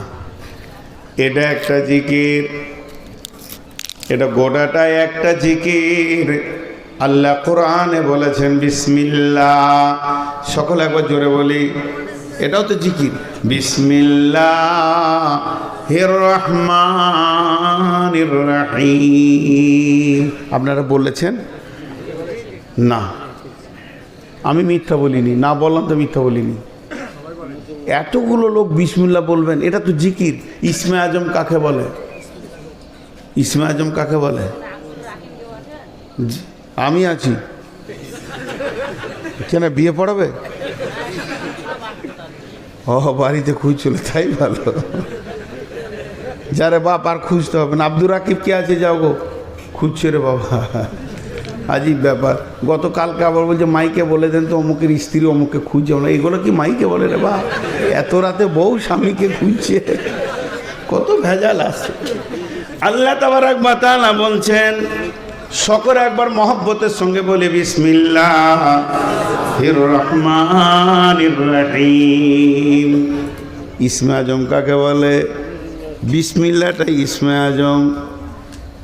এটা একটা জিকির, এটা গোটাটাই একটা জিকির। আল্লাহ কোরআনে বলেছেন বিসমিল্লাহ। সকলে একবার জোরে বলি, এটাও তো জিকির। বিসমিল্লাহির রহমানির রহিম। আপনারা বলেছেন না, আমি মিথ্যা বলিনি, না বললাম তো মিথ্যা বলিনি। এতগুলো লোক বিসমিল্লাহ বলবেন, এটা তো জিকির। ইসমে আজম কাকে বলে? ইসমে আজম কাকে বলে? আমি আছি, কেন বিয়ে পড়াবে? ও বাড়িতে খুঁজছিল, তাই ভালো। যারে বাপ আর খুঁজতে হবে না। আব্দুর রাকিব কে আছে? যাও গো, খুঁজছে রে বাবা। আজীব ব্যাপার। গতকালকে আবার বলছে মাইকে বলে দেন তো অমুকের স্ত্রী অমুকে খুঁজছে। না, এগুলো কি মাইকে বলে রে বা? এত রাতে বউ স্বামীকে খুঁজছে, কত ভেজাল আছে। আল্লাহ তাবারক ওয়া তাআলা বলছেন, সকলে একবার মহব্বতের সঙ্গে বলে বিসমিল্লাহির রহমানির রহিম। ইসমে আজম কাকে বলে? বিসমিল্লাহটা ইসমে আজম।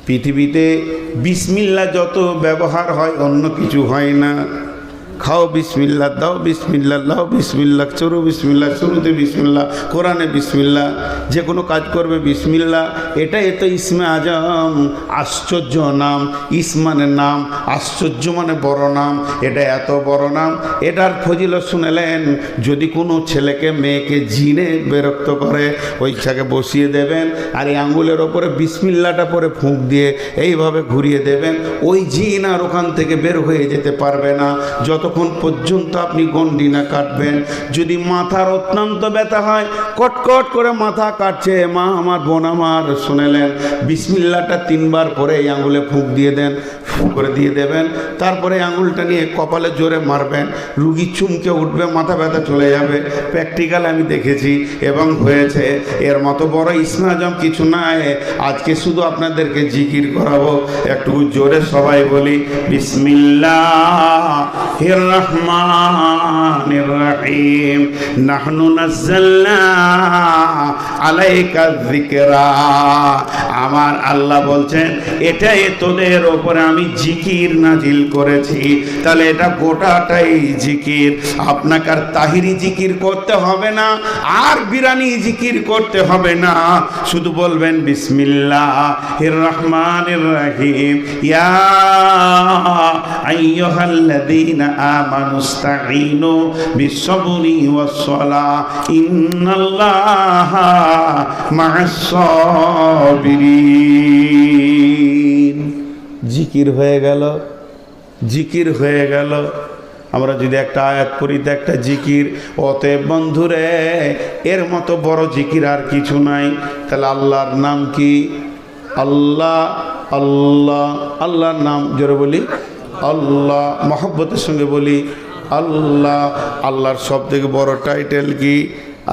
পৃথিবীতে বিসমিল্লাহ যত ব্যবহার হয় অন্য কিছু হয় না। খাও বিসমিল্লাহ, দাও বিসমিল্লাহ, লাও বিসমিল্লাহ, চরু বিসমিল্লাহ, শুরুতে বিসমিল্লাহ, কোরআনে বিসমিল্লাহ, যে কোনো কাজ করবে বিসমিল্লাহ। এটাই তো ইসমে আজম, আশ্চর্য নাম। ইসমানের নাম, আশ্চর্য মানে বড় নাম। এটা এত বড় নাম, এটার ফজিলত শুনেলেন। যদি কোনো ছেলেকে মেয়েকে জিনে বিরক্ত করে, ওই ইচ্ছাকে বসিয়ে দেবেন, আর এই আঙ্গুলের ওপরে বিসমিল্লাহটা পরে ফুঁক দিয়ে এইভাবে ঘুরিয়ে দেবেন, ওই জিন আর ওখান থেকে বের হয়ে যেতে পারবে না যতক্ষণ পর্যন্ত আপনি গন্ডি না কাটবেন। যদি মাথার অত্যন্ত ব্যথা হয়, কটকট করে মাথা কাটছে, মা আমার, বোন আমার, শুনেলেন, বিসমিল্লাহটা 3 বার পরে এই আঙুলে ফুঁক দিয়ে দেন, ফুঁক করে দিয়ে দেবেন। তারপরে আঙুলটা নিয়ে কপালে জোরে মারবেন, রুগী চুমকে উঠবে, মাথা ব্যথা চলে যাবে। প্র্যাকটিক্যাল আমি দেখেছি এবং হয়েছে। এর মতো বড় ইসমে আজম কিছু নাই। আজকে শুধু আপনাদেরকে জিকির করাবো, একটু জোরে সবাই বলি বিসমিল্লাহির রহমানির রহিম নাহনু নাযালনা আলাইকা যিকরা। আমার আল্লাহ বলছেন এটাই তোদের উপরে আমি জিকির নাজিল করেছি। তাহলে এটা গোটাটাই জিকির। আপনাকে আর তাহিরি জিকির করতে হবে না, আর বিরানি জিকির করতে হবে না, শুধু বলবেন বিসমিল্লাহির রহমানির রহিম ইয়া আইয়ুহাল্লাযীনা আমানুস্তাঈনু বিস-সাবরি ওয়াস-সালাহ ইন্নাল্লাহা মা'আস-সাবিরিন। জিকির হয়ে গেল, জিকির হয়ে গেল। আমরা যদি একটা আয়াত পড়ি তো একটা জিকির। অতএব বন্ধুরে এর মতো বড় জিকির আর কিছু নাই। তাহলে আল্লাহর নাম কি? আল্লাহ, আল্লাহ, আল্লাহর নাম জোরে বলি আল্লাহ, মহব্বতের সঙ্গে বলি আল্লাহ। আল্লাহর সব থেকে বড় টাইটেল কি?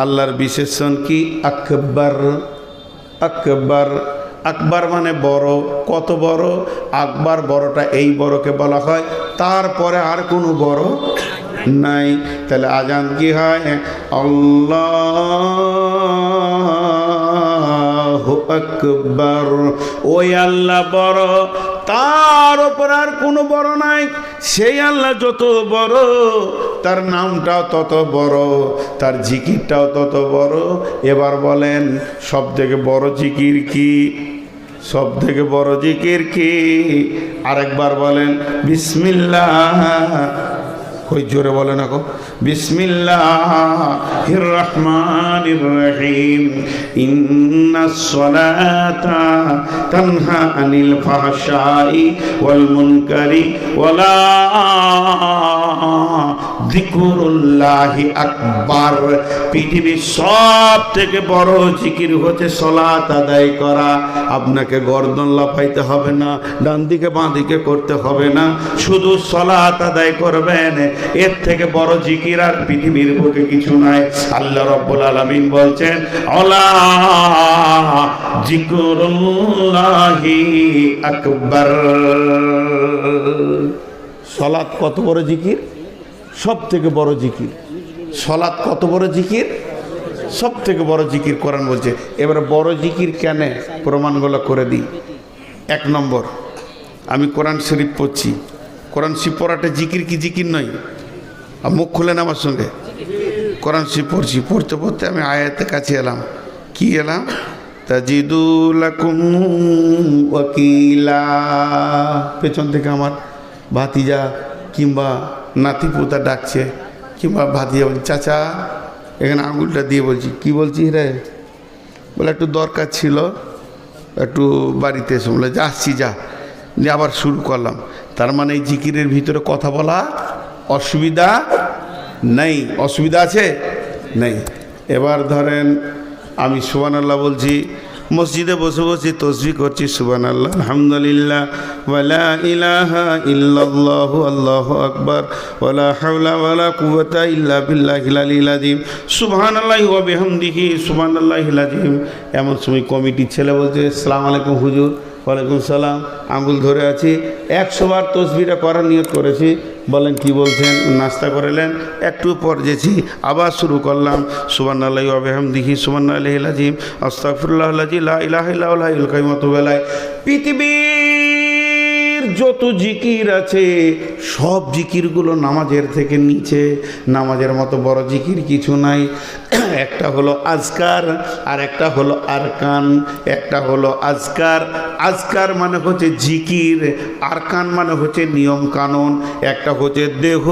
আল্লাহর বিশেষণ কি? আকবার। আকবার, আকবার মানে বড়। কত বড়? আকবার বড়টা, এই বড়কে বলা হয়, তারপরে আর কোনো বড় নাই। তাহলে আজান কি হয়? আল্লাহু আকবার। ওই আল্লাহ বড়, তার উপর আর কোনো বড় নাই। সেই আল্লাহ যত বড়, তার নামটাও তত বড়, তার জিকিরটাও তত বড়। এবার বলেন সব থেকে বড় জিকির কি? সব থেকে বড় জিকির কি? আরেকবার বলেন বিসমিল্লাহ। ওই জোরে বলেন না গো, বিসমিল্লাহির রহমানির রহিম ইন্নাস সালাতা তানহা আনিল ফাহশাই ওয়াল মুনকারি ওয়ালা যিকরুল্লাহি আকবার। পৃথিবীর সব থেকে বড় জিকির হচ্ছে সালাত আদায় করা। আপনাকে গর্দন লাফাইতে হবে না, ডান দিকে বাঁ দিকে করতে হবে না, শুধু সালাত আদায় করবেন। এর থেকে বড় জিকির আর পৃথিবীর বুকে কিছু নাই। আল্লাহ রাব্বুল আলামিন বলছেন আলা যিকরুল্লাহি আকবার। সালাত কত বড় জিকির? সব থেকে বড় জিকির। সালাত কত বড় জিকির? সব থেকে বড় জিকির কোরআন বলছে। এবারে বড় জিকির কেন, প্রমাণগুলো করে দিই। এক নম্বর, আমি কোরআন শরীফ পড়ছি। কোরআন শরীফ পড়াটা জিকির কি জিকির নয়? মুখ খুলেন আমার সঙ্গে। কোরআন শরীফ পড়ছি, পড়তে পড়তে আমি আয়াতের কাছে এলাম। কি এলাম? তাজিদু লাকুম ওয়াকিলা। পেছন থেকে আমার ভাতিজা কিংবা নাতিপুতা ডাকছে, কিংবা ভাতিজা বলছে চাচা, এখানে আঙুলটা দিয়ে বলছি। কি বলছিস রে? বলে একটু দরকার ছিল, একটু বাড়িতে এসে। বলে যা আসছি যা। নিয়ে আবার শুরু করলাম। তার মানে এই জিকিরের ভিতরে কথা বলা অসুবিধা নেই। অসুবিধা আছে? নেই। এবার ধরেন আমি সুবহানাল্লাহ বলছি, মসজিদে বসে বসে তসবিহ করছি, সুবহানাল্লাহ আলহামদুলিল্লাহ ওয়ালা ইলাহা ইল্লাল্লাহু আল্লাহু আকবার ওয়ালা হাওলা ওয়ালা কুওয়াতা ইল্লা বিল্লাহিল আলিয়্যিল আযীম সুবহানাল্লাহি ওয়া বিহামদিহি সুবহানাল্লাহিল আযীম। এমন সময় কমিটির ছেলে বলছে আসসালামু আলাইকুম হুজুর। ওয়ালাইকুম সালাম। আঙ্গুল ধরে আছি, 100 বার তসবিহটা করার নিয়ত করেছি। বলেন কি বলছেন? নাস্তা করেলেন, একটু পর যেছি, আবার শুরু করলাম সুবহানাল্লাহি ওয়া বিহামদিহি সুবহানাল্লাহিল আযীম আস্তাগফিরুল্লাহাল্লাযী লা ইলাহা ইল্লা হুয়াল হাইয়ুল কাইয়্যুম ওয়া আতুবু ইলাইহি। পৃথিবীর যত জিকির আছে সব জিকিরগুলো নামাজের থেকে নিচে। নামাজের মতো বড় জিকির কিছু নাই। একটা হলো আজকার, আর একটা হলো আরকান। একটা হলো আজকার, আজকার মানে হচ্ছে জিকির, আরকান মানে হচ্ছে নিয়ম কানুন। একটা হচ্ছে দেহ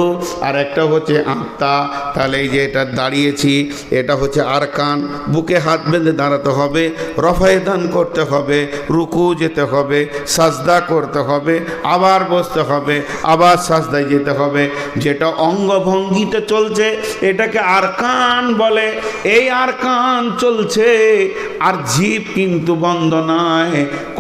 আর একটা হচ্ছে আত্মা। তাহলে এই যে এটা দাঁড়িয়েছি, এটা হচ্ছে আরকান। বুকে হাত বেঁধে দাঁড়াতে হবে, রফায়ে দান করতে হবে, রুকু যেতে হবে, সাজদা করতে হবে, আবার বসতে হবে, আবার সাজদায় যেতে হবে। যেটা অঙ্গভঙ্গিতে চলছে এটাকে আরকান বলে। এই আরকান চলছে, আর জীব কিন্তু বন্ধ নাই।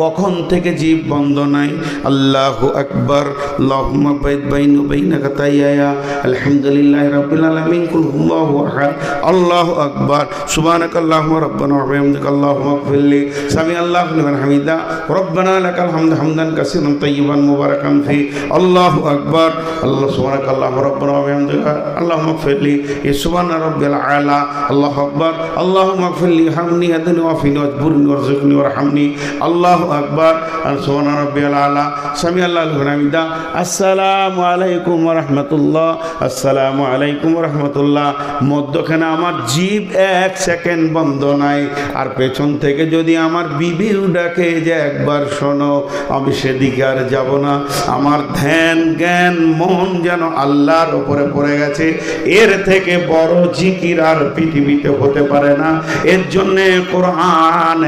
কখন থেকে জীব বন্ধ নাই? আল্লাহু আকবার, আল্লাহুম্মা বাইদ বাইনি ওয়া বাইনাকা তাইয়া, আলহামদুলিল্লাহি রাব্বিল আলামিন, কুল হুয়াল্লাহু আহাদ, আল্লাহু আকবার, সুবহানাকাল্লাহুম্মা রাব্বানা ওয়া বিহামদিকা আল্লাহুম্মা ইগফিরলি, সামি আল্লাহু লিমান হামিদা, রব্বানা লাকাল হামদু হামদান কাসীরান তাইয়্যিবান তৈয়বান মুবারাকান ফি। আল্লাহু আকবার। আল্লাহ সুবহানাকাল্লাহু রাব্বানা ওয়া বিহামদিকা আল্লাহুম্মা গফিরলি সুবহানা রাব্বিল আলা। আল্লাহু আকবার। আল্লাহুম্মা গফিরলি হামনি হাদনি ওয়াফিনি ওয়াজবুরনি ওয়ারযুকনি ওয়ারহামনি। আল্লাহু আকবার। সুবহানা রাব্বিল আলা। সামি আল্লাহু লিমান হামিদা। আসসালামু আলাইকুম ওয়া রাহমাতুল্লাহ। আসসালামু আলাইকুম ওয়া রাহমাতুল্লাহ। মধ্যখানে আমার জিভ এক সেকেন্ড বন্ধ নাই। আর পেছন থেকে যদি আমার বিবিও ডাকে যে একবার শোনো, আমি সেদিকে আর যাব না। আমার ধ্যান জ্ঞান মন যেন আল্লাহর উপরে পড়ে গেছে। এর থেকে বড় জিকির আর পৃথিবীতে হতে পারে না। এর জন্যে কোরআন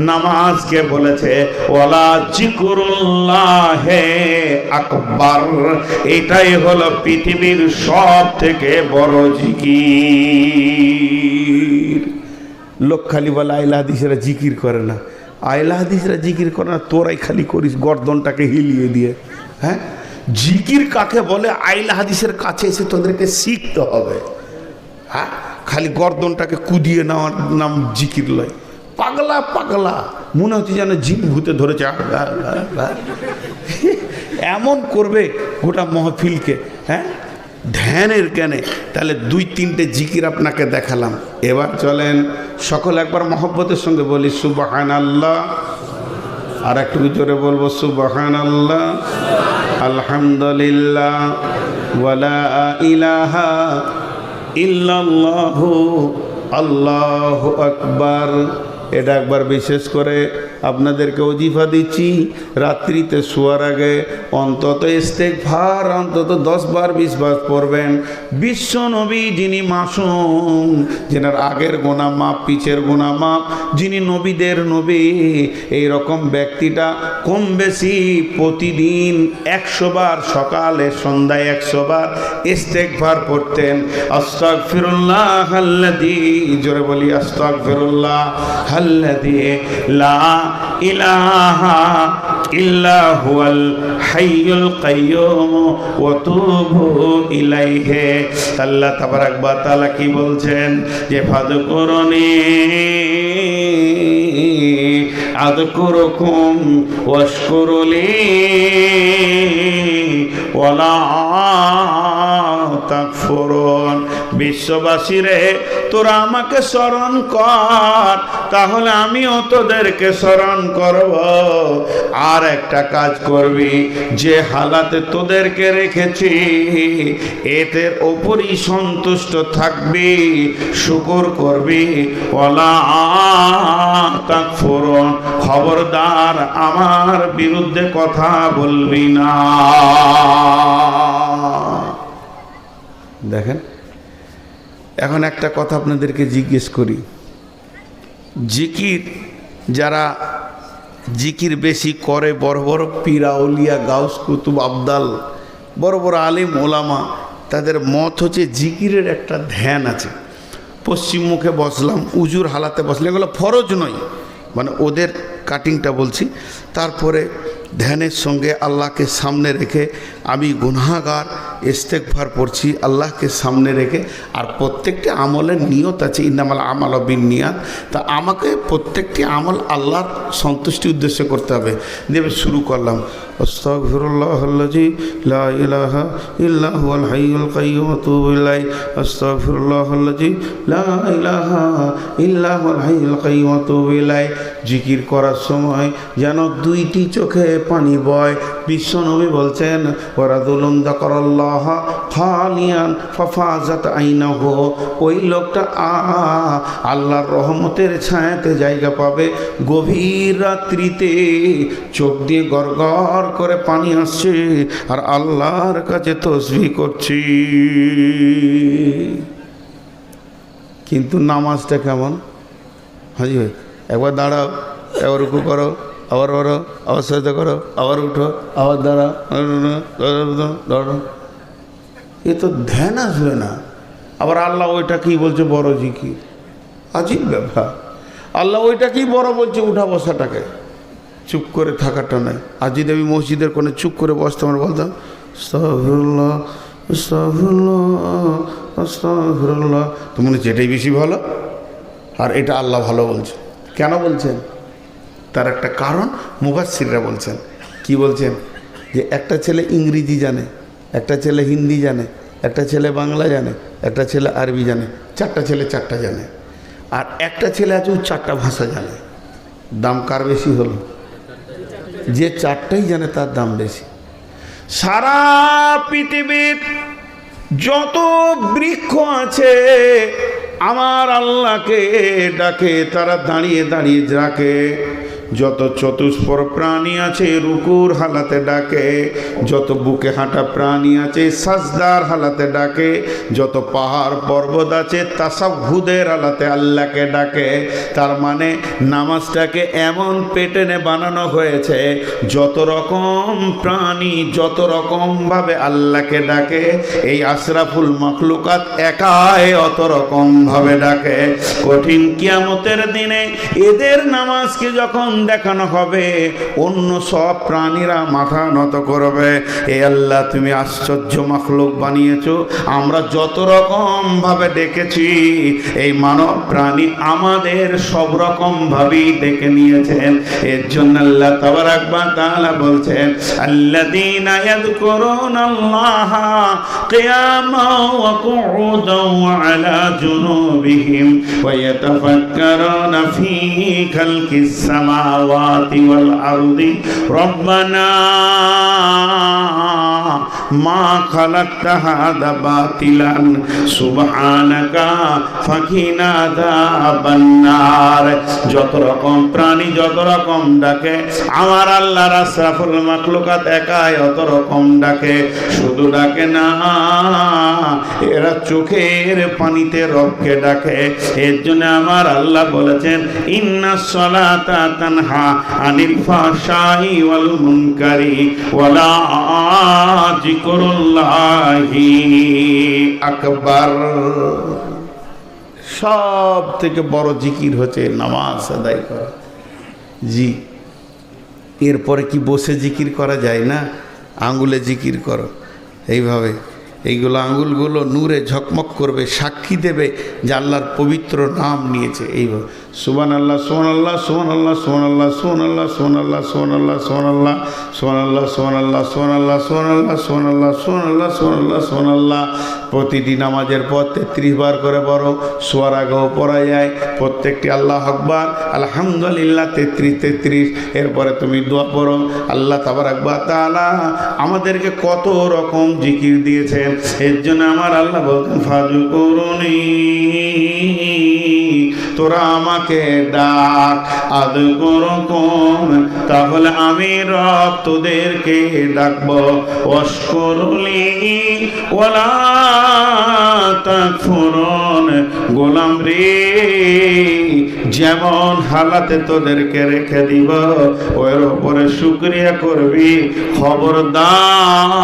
নামাজকে বলেছে ওয়ালা জিকরুল্লাহে আকবার। এটাই হলো পৃথিবীর সব থেকে বড় জিকির। লোক খালি বলে আইলা হাদিসেরা জিকির করে না। আইলা হাদিসেরা জিকির করে না, তোরাই খালি করিস গর্দনটাকে হিলিয়ে দিয়ে। হ্যাঁ, জিকির কাকে বলে আইলা হাদিসের কাছে এসে তোদেরকে শিখতে হবে। হ্যাঁ, খালি গর্দনটাকে কুদিয়ে নেওয়ার নাম জিকির লয়। পাগলা পাগলা মনে হচ্ছে যেন জিন ভূতে ধরেছে, এমন করবে গোটা মহফিলকে। হ্যাঁ, ধ্যানের জ্ঞানে। তাহলে 2-3টে জিকির আপনাকে দেখালাম। এবার চলেন সকল একবার মহব্বতের সঙ্গে বলি সুবহানাল্লাহ। আর একটু জোরে বলবো সুবহানাল্লাহ, আলহামদুলিল্লাহ, ওয়ালা ইলাহা ইল্লাল্লাহু, আল্লাহু আকবার। এটা একবার বিশেষ করে আপনাদেরকে ওজিফা দিচ্ছি, রাত্রিতে শোয়ার আগে অন্তত ইস্তেগফার অন্তত 10 বার 20 বার পড়বেন। বিশ্ব নবী যিনি মাসুম, যেনার আগের গুনাহ মাপ পিছের গুনাহ মাপ, যিনি নবীদের নবী, এই রকম ব্যক্তিটা কম বেশি প্রতিদিন 100 বার সকালে সন্ধ্যায় 100 বার ইস্তেগফার পড়তেন। আস্তাগফিরুল্লাহ আল্লাযী, জোরে বলি আস্তাগফিরুল্লাহ আল্লাযী লা ইলাহা ইল্লা হুয়াল হাইয়ুল কাইয়্যুম ওয়া তুবু ইলাইহি। আল্লাহ তাবারাক ওয়া তাআলা কি বলছেন যে ফাযকুরুনি আযকুরুকুম ওয়াশকুরুলি ওয়ালা তাকফুরুন। বিশ্ববাসীরে, তোরা আমাকে স্মরণ কর, তাহলে আমিও তোদেরকে স্মরণ করব। আর একটা কাজ করবি, যে হালাতে তোদেরকে রেখেছি এদের ওপরই সন্তুষ্ট থাকবি, শুকর করবি। ওয়ালা তাকফুরুন, খবরদার আমার বিরুদ্ধে কথা বলবি না। দেখেন, এখন একটা কথা আপনাদেরকে জিজ্ঞেস করি। জিকির যারা জিকির বেশি করে, বড় বড় পীর আউলিয়া গাউস কুতুব আবদাল, বড় বড় আলিম ওলামা, তাদের মত হচ্ছে জিকিরের একটা ধ্যান আছে। পশ্চিম মুখে বসলাম, উজুর হালাতে বসলাম, এগুলো ফরজ নয়, মানে ওদের কাটিংটা বলছি। তারপরে ধ্যানের সঙ্গে আল্লাহকে সামনে রেখে আমি গুনাহগার, ইস্তেগফার পড়ছি আল্লাহকে সামনে রেখে। আর প্রত্যেকটি আমলের নিয়ত আছে, ইন্নামাল আমালু বিন্নিয়াত। তা আমাকে প্রত্যেকটি আমল আল্লাহর সন্তুষ্টির উদ্দেশ্যে করতে হবে। দেবে শুরু করলাম আস্তাগফিরুল্লাহাল্লাযী লা ইলাহা ইল্লা হুয়াল হাইয়ুল কাইয়্যুম ওয়া তুবু ইলাইহি। আস্তাগফিরুল্লাহাল্লাযী লা ইলাহা ইল্লা হুয়াল হাইয়ুল কাইয়্যুম ওয়া তুবু ইলাইহি। জিকির করার সময় যেন 2টি চোখে পানি বয়। বিশ্বনবী বলছেন ওয়ারাজুলুন যাকারাল্লাহ খালিয়ান ফাফাজাত আইনাহু, ওই লোকটা আল্লাহর রহমতের ছায়াতে জায়গা পাবে। গভীর রাত্রিতে চোখ দিয়ে গড়গড় করে পানি আসছে আর আল্লাহর কাছে তাসবিহ করছি। কিন্তু নামাজটা কেমন? হাজি ভাই, একবার দাঁড়াও, একবার রুকু করো, আবার ওরো, আবার সাজদা করো, আবার উঠো, আবার দাঁড়াও, এ তো ধ্যান আসবে না। আবার আল্লাহ ওইটা কি বলছে? বড় জিকির। আজীব ব্যাপার। আল্লাহ ওইটা কি বড় বলছে? উঠা বসাটাকে, চুপ করে থাকাটা নয়। আজি দেবী মসজিদের কোণে চুপ করে বসতে আমরা বলতাম আস্তাগফিরুল্লাহ আস্তাগফিরুল্লাহ আস্তাগফিরুল্লাহ। তো মনে হচ্ছে এটাই বেশি ভালো, আর এটা আল্লাহ ভালো বলছে। কেন বলছেন? তার একটা কারণ মুফাসসিররা বলছেন। কি বলছেন? যে একটা ছেলে ইংরেজি জানে, একটা ছেলে হিন্দি জানে, একটা ছেলে বাংলা জানে, একটা ছেলে আরবি জানে, চারটা ছেলে চারটা জানে, আর একটা ছেলে আছে ও চারটা ভাষা জানে। দাম কার বেশি হলো? যে চারটাই জানে তার দাম বেশি। সারা পৃথিবীর যত বৃক্ষ আছে আমার আল্লাহকে ডাকে, তারা দাঁড়িয়ে দাঁড়িয়ে ডাকে। যত চতুষ্পর প্রাণী আছে রুকুর হালাতে ডাকে, যত বুকে হাঁটা প্রাণী আছে সাজদার হালাতে ডাকে, যত পাহাড় পর্বত আছে তাসাহুদের হালাতে আল্লাহকে ডাকে। তার মানে নামাজটাকে এমন পেটেনে বানানো হয়েছে যত রকম প্রাণী যত রকমভাবে আল্লাহকে ডাকে, এই আশরাফুল মাখলুকাত একাই অত রকমভাবে ডাকে। কঠিন কিয়ামতের দিনে এদের নামাজকে যখন দেখানো হবে অন্য সব প্রাণীরা মাথা নত করবে, এ আল্লাহ তুমি আশ্চর্য মাখলুক বানিয়েছো, আমরা যত রকম ভাবে ডেকেছি এই মানব প্রাণী আমাদের সব রকম ভাবেই ডেকে নিয়েছেন। এর জন্য আল্লাহ তাবারাক ওয়া তাআলা বলছেন আল্লাযীনা ইয়াযকুরুনাল্লাহা কিয়ামান ওয়া কুউদান ওয়া আলা জুনুবিহিম ওয়া ইয়াতাফাক্কারুনা ফী খালকিস সামাওয়াতি ওয়াল আরদি রব্বানা মা খালাকতা হাযা বাতিলান সুবহানাকা ফাকিনা আযাবান নার। যত রকম প্রাণী যত রকম ডাকে আমার আল্লাহর আশরাফুল মাখলুকাত একাই অত রকম ডাকে। শুধু ডাকে না, এরা চোখের পানিতে রবকে ডাকে। এর জন্য আমার আল্লাহ বলেছেন ইন্নাস সালাতা তানহা আনিল ফাহশাই ওয়াল মুনকারি ওয়ালা যিকরুল্লাহি আকবার। সব থেকে বড় জিকির হচ্ছে নামাজ আদায় করা। জি, এরপরে কি বসে জিকির করা যায় না? আঙ্গুলে জিকির করো এইভাবে, এইগুলো আঙ্গুলগুলো নূরে ঝকমক করবে, সাক্ষী দেবে যে আল্লাহর পবিত্র নাম নিয়েছে। এইভাবে সুবহানাল্লাহ সুবহানাল্লাহ সুবহানাল্লাহ সুবহানাল্লাহ সুবহানাল্লাহ সুবহানাল্লাহ সুবহানাল্লাহ সুবহানাল্লাহ সুবহানাল্লাহ সুবহানাল্লাহ সুবহানাল্লাহ সুবহানাল্লাহ সুবহানাল্লাহ সুবহানাল্লাহ সুবহানাল্লাহ। প্রতিটি নামাজের পর 33 বার করে পড়ো, শোয়ার আগেও পড়া যায় প্রত্যেকটি আল্লাহ আকবার আলহামদুলিল্লাহ 33। এরপরে তুমি দোয়া পড়ো। আল্লাহ তাবারাক ওয়া তাআলা আমাদেরকে কত রকম জিকির দিয়েছেন। এর জন্য আমার আল্লাহ বলতেন ফাযকুরুনি, তোরা আমাকে ডাক, আযকুরুকুম, তাহলে আমি রব তোদেরকে ডাকবো, ওয়াশকুরুলি ওয়ালা তাকফুরুন, গোলাম রে যেমন হালাতে তোদেরকে রেখে দিব ওর উপরে শুকরিয়া করবি, খবরদার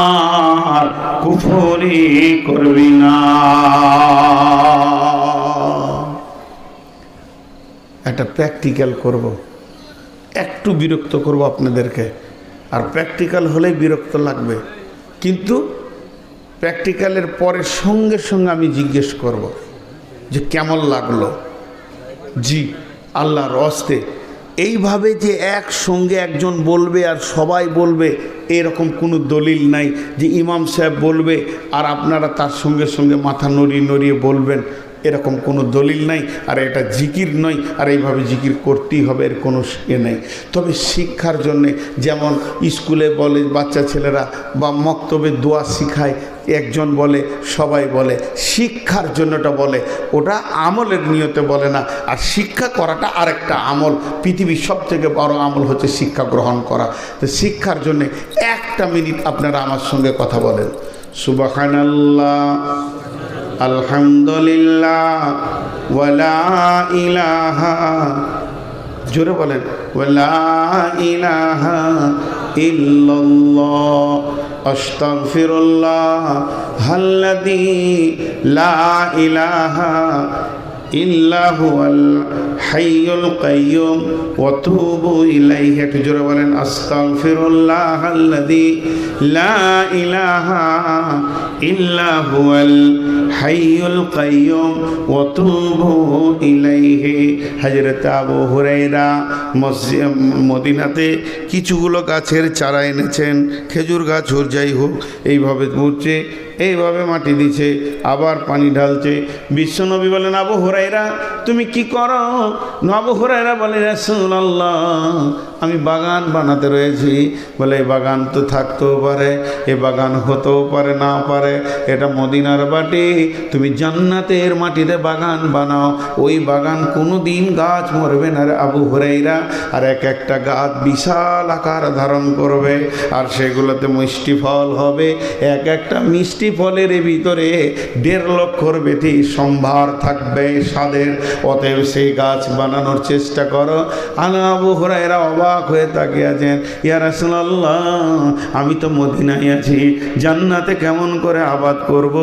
কুফরি করবি না। একটা প্র্যাকটিক্যাল করব, একটু বিরক্ত করব আপনাদেরকে, আর প্র্যাকটিক্যাল হলেই বিরক্ত লাগবে, কিন্তু প্র্যাকটিক্যালের পরে সঙ্গে সঙ্গে আমি জিজ্ঞেস করব যে কেমন লাগলো। জি, আল্লাহর হস্তে এইভাবে যে একসঙ্গে একজন বলবে আর সবাই বলবে এরকম কোনো দলিল নাই যে ইমাম সাহেব বলবে আর আপনারা তার সঙ্গে সঙ্গে মাথা নড়িয়ে নড়িয়ে বলবেন, এরকম কোনো দলিল নাই। আর এটা জিকির নয়, আর এইভাবে জিকির করতেই হবে এর কোনো ইয়ে নেই। তবে শিক্ষার জন্যে যেমন স্কুলে বলে বাচ্চা ছেলেরা বা মক্তবে দোয়া শিখায়, একজন বলে সবাই বলে, শিক্ষার জন্যটা বলে, ওটা আমলের নিয়তে বলে না। আর শিক্ষা করাটা আরেকটা আমল, পৃথিবীর সবথেকে বড় আমল হচ্ছে শিক্ষা গ্রহণ করা। তো শিক্ষার জন্যে 1 মিনিট আপনারা আমার সঙ্গে কথা বলেন। সুবহানাল্লাহ আলহামদুলিল্লাহ ওয়ালা ইলাহা, জোরে বলেন, ওয়ালা ইলাহা ইল্লাল্লাহ আস্তাগফিরুল্লাহ আল্লাযী লা ইলাহা ইল্লা হুয়াল হাইয়ুল কাইয়ুম ওয়া তুবু ইলাইহি। একটু জোরে বলেন আস্তাগফিরুল্লাহাল্লাযী লা ইলাহা ইল্লা হুয়াল হাইয়ুল কাইয়ুম ওয়া তুবু ইলাইহি। হযরত আবু হুরায়রা মদিনাতে কিছুগুলো গাছের চারা এনেছেন, খেজুর গাছ হোক যাই হোক, এইভাবে মুড়ছে, এইভাবে মাটি দিচ্ছে, আবার পানি ঢালছে। বিশ্বনবী বলেন, আবু হুরায়রা তুমি কি করো? আবু হুরায়রা বলে, রাসূলুল্লাহ আমি বাগান বানাতে রয়েছি। বলে এই বাগান তো থাকতেও পারে, এ বাগান হতেও পারে, না পারে, এটা মদিনার মাটি, তুমি জান্নাতের মাটিতে বাগান বানাও, ওই বাগান কোনো দিন গাছ মরবে না রে আবু হুরায়রা। আর এক একটা গাছ বিশাল আকার ধারণ করবে, আর সেগুলোতে মিষ্টি ফল হবে। এক একটা মিষ্টি ফলের ভিতরে 1.5 লক্ষর বেশি সম্ভার থাকবে স্বাদের। অতএব সেই গাছ বানানোর চেষ্টা করো। আবু হুরায়রা অবাক হয়ে তাকিয়ে আছেন, ইয়া রাসূলুল্লাহ আমি তো মদিনায় আছি, জান্নাতে কেমন করে আবাদ করব?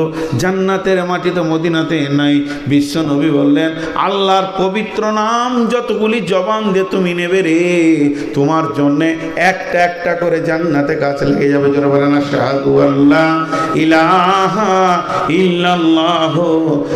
জান্নাতের মাটি তো মদিনাতে নাই। বিশ্ব নবী বললেন, আল্লাহর পবিত্র নাম যতগুলি জবান দিয়ে তুমি নেবে রে, তোমার জন্যে একটা একটা করে জান্নাতে গাছ লেগে যাবে। যারা বলেন আশহাদু আল্লা ইলাহা ইল্লাল্লাহ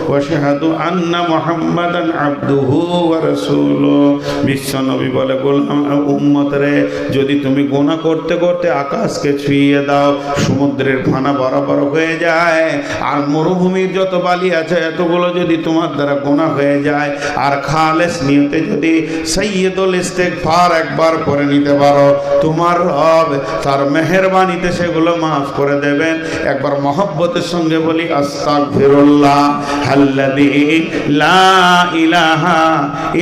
ওয়া আশহাদু আন্না মুহাম্মাদান আবদুহু ওয়া রাসূলুহু। বিশ্ব নবী বলে, গোলাম উম্মত রে, যদি তুমি গুনাহ করতে করতে আকাশকে ছুঁয়ে দাও, সমুদ্রের ফানা বরাবর হয়ে যায়, আর মরুভূমির যত বালি আছে এতগুলো যদি তোমার দ্বারা গুনাহ হয়ে যায়, আর খালেস নিয়তে যদি সাইয়্যিদুল ইস্তিগফার একবার করে নিতে পারো, তোমার রব তার মেহেরবানিতে সেগুলো মাফ করে দেবেন। একবার মহব্বতের সঙ্গে বলি আস্তাগফিরুল্লাহ আল্লাযী লা ইলাহা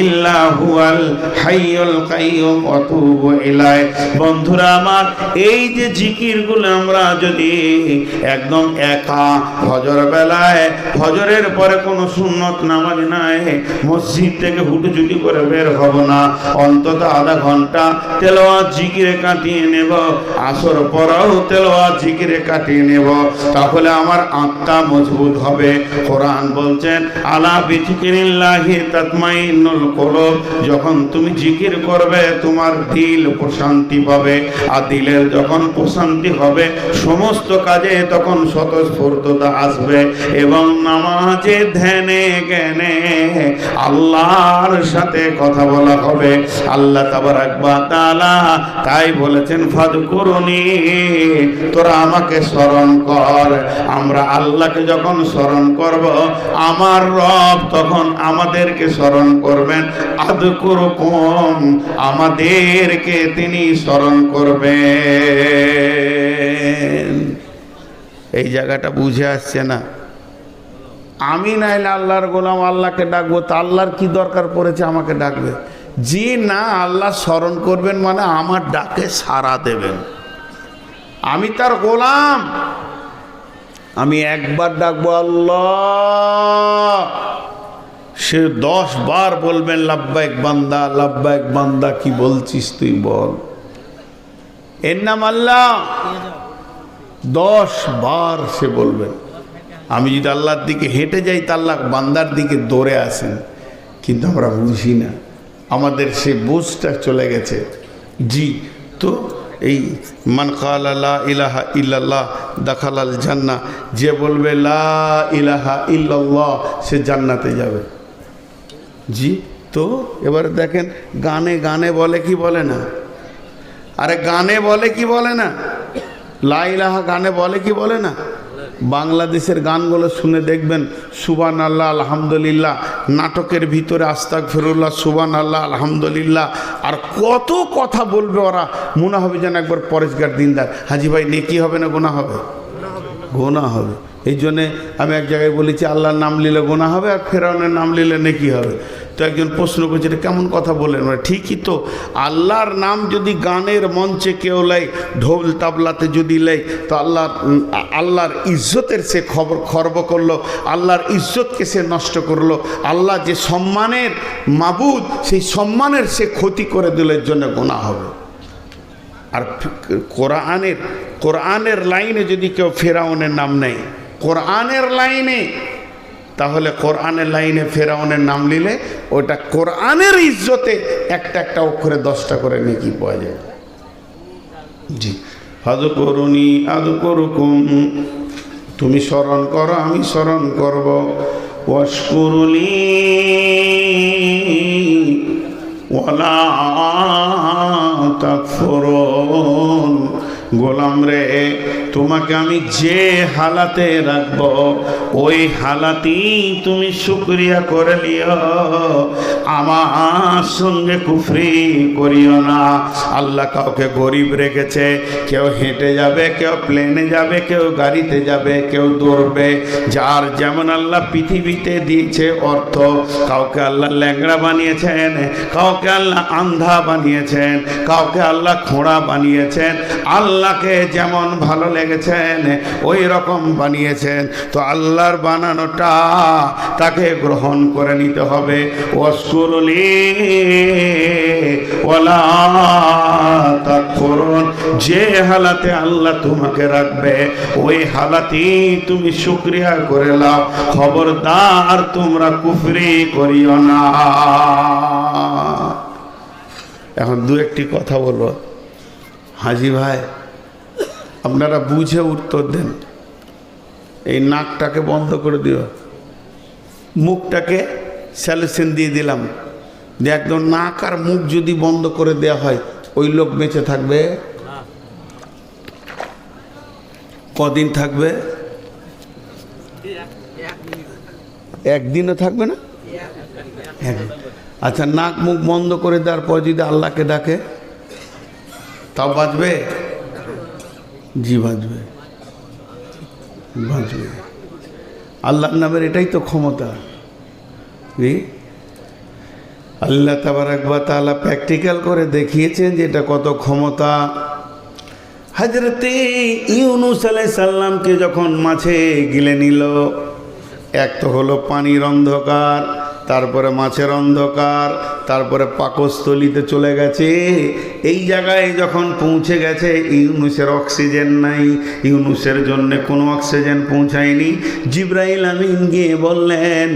ইল্লা হুয়াল হাইয়ুল কাইয়ুম ওয়া তুবু ইলাইহি। বন্ধুরা আমার, এই যে জিকিরগুলো আমরা যদি একদম একা ফজর বেলায়, ফজরের পরে কোনো সুন্নত নামাজ নাই, মসজিদ থেকে হুটুচুটি করে বের হব না, অন্তত আধা ঘন্টা তেলাওয়াত জিকিরে কাটিয়ে নেব, আসর পরেও তেলাওয়াত জিকিরে কাটিয়ে নেব, তাহলে আমার আত্মা মজবুত হবে। কোরআন বলছেন, আলা বিযিকিরিল্লাহি তাতমাইন্নুল কুলুব, যখন তুমি জিকির করবে তোমার দিল প্রশান্তি পাবে, আর দিলের যখন প্রশান্তি হবে সমস্ত কাজে তখন স্বতঃস্ফূর্ততা আসবে, এবং নামাজে ধ্যানে জ্ঞানে আল্লাহর সাথে কথা বলা হবে। আল্লাহ তাবারাক ওয়া তাআলা তাই বলেছেন, ফাযকুরুনি, তোরা আমাকে স্মরণ কর। আমরা আল্লাহকে যখন স্মরণ করব, আমার রব তখন আমাদেরকে স্মরণ করবেন। আযকুরুকুম, আমাদেরকে তিনি স্মরণ করবেন। এই জায়গাটা বুঝে আসছে না? আমি নাইলে আল্লাহর গোলাম, আল্লাহকে ডাকবো, তা আল্লাহর কি দরকার পড়েছে আমাকে ডাকবে? জি না, আল্লাহ স্মরণ করবেন মানে আমার ডাকে সাড়া দেবেন। আমি তার গোলাম, আমি একবার ডাকবো আল্লাহ, সে 10 বার বলবেন লাব্বাইক বান্দা, লাব্বাইক বান্দা, কি বলছিস তুই বল। এর নাম আল্লাহ। 10 বার সে বলবেন। আমি যদি আল্লাহর দিকে হেঁটে যাই, তা আল্লাহ বান্দার দিকে দৌড়ে আসেন, কিন্তু আমরা বুঝি না, আমাদের সে বুঝটা চলে গেছে। জি, তো এই মান ক্বালা লা ইলাহা ইল্লাল্লাহ দাখালাল জান্নাহ, যে বলবে লা ইলাহা ইল্লাল্লাহ সে জান্নাতে যাবে। জি, তো এবারে দেখেন, গানে গানে বলে কি বলে না? আরে গানে বলে কি বলে না? লা ইলাহা গানে বলে কি বলে না? বাংলাদেশের গানগুলো শুনে দেখবেন, সুবহানাল্লাহ আলহামদুলিল্লাহ, নাটকের ভিতরে আস্তাগফিরুল্লাহ, সুবহানাল্লাহ আলহামদুলিল্লাহ, আর কত কথা বলবে ওরা, মনে হবে যেন একবার পরেশগার দিনদার। হাজি ভাই, নেকি হবে না গুনাহ হবে? গুনাহ হবে। এই জন্যে আমি এক জায়গায় বলেছি, আল্লাহর নাম নিলে গুনাহ হবে, আর ফেরাউনের নাম নিলে নেকি হবে। তো একজন প্রশ্ন করছে, এটা কেমন কথা বললেন? মানে ঠিকই তো, আল্লাহর নাম যদি গানের মঞ্চে কেউ লাই, ঢোল তাবলাতে যদি লাই, তো আল্লাহর ইজ্জতের সে খর্ব করলো, আল্লাহর ইজ্জতকে সে নষ্ট করলো, আল্লাহ যে সম্মানের মাবুদ, সেই সম্মানের সে ক্ষতি করে দিলের জন্য গুনাহ হবে। আর কোরআনের লাইনে যদি কেউ ফেরাউনের নাম নেয়, কোরআনের লাইনে তাহলে কোরআনের লাইনে ফেরাউনের নাম নিলে ওটা কোরআনের ইজ্জতে একটা একটা অক্ষরে 10টা করে নেকি পাওয়া যায়। জি, ফাযকুরুনি আযকুরুকুম, তুমি স্মরণ করো আমি স্মরণ করব। ওয়াশকুরুলি ওয়ালা তাকফুরুন, গোলাম রে তোমাকে আমি যে হালাতে রাখবো ওই হালাতেই তুমি শুকরিয়া করে নিও, আমার সঙ্গে কুফরি করিও না। আল্লাহ কাউকে গরিব রেখেছে, কেউ হেঁটে যাবে, কেউ প্লেনে যাবে, কেউ গাড়িতে যাবে, কেউ দৌড়বে, যার যেমন আল্লাহ পৃথিবীতে দিয়েছে অর্থ। কাউকে আল্লাহ ল্যাংড়া বানিয়েছেন, কাউকে আল্লাহ আন্ধা বানিয়েছেন, কাউকে আল্লাহ খোঁড়া বানিয়েছেন। আল্লাহকে যেমন ভালো লেগেছেন ওই রকম বানিয়েছেন। তো আল্লাহর বানানোটা তাকে গ্রহণ করে নিতে হবে। ওয়াশকুরুলি ওয়ালা তাকফুরুন, যে হালাতে আল্লাহ তোমাকে রাখবে ওই হালাতেই তুমি শুকরিয়া করে নাও, খবরদার তোমরা কুফরি করিও না। এখন দু একটি কথা বলবো। হাজি ভাই, আপনারা বুঝে উত্তর দেন। এই নাকটাকে বন্ধ করে দিও, মুখটাকে স্যালুশন দিয়ে দিলাম, যে একদম নাক আর মুখ যদি বন্ধ করে দেওয়া হয় ওই লোক বেঁচে থাকবে? কদিন থাকবে? একদিনও থাকবে না। আচ্ছা, নাক মুখ বন্ধ করে দেওয়ার পর যদি আল্লাহকে ডাকে তাও বাঁচবে? জি বাঁচবে, বাঁচবে। আল্লাহর নামের এটাই তো ক্ষমতা। আল্লাহ তাবারাক ওয়া তাআলা প্র্যাকটিক্যাল করে দেখিয়েছেন যে এটা কত ক্ষমতা। হযরতে ইউনূস আলাইহিস সালামকে যখন মাছে গিলে নিল, এক তো হলো পানির অন্ধকার, তারপরে মাছের অন্ধকার, তারপরে পাকস্থলিতে চলে গেছে। এই জায়গায় যখন পৌঁছে গেছে, ইউনূসের অক্সিজেন নাই, ইউনূসের জন্য কোনো অক্সিজেন পৌঁছায়নি। জিবরাইল আমিন গিয়ে বললেন,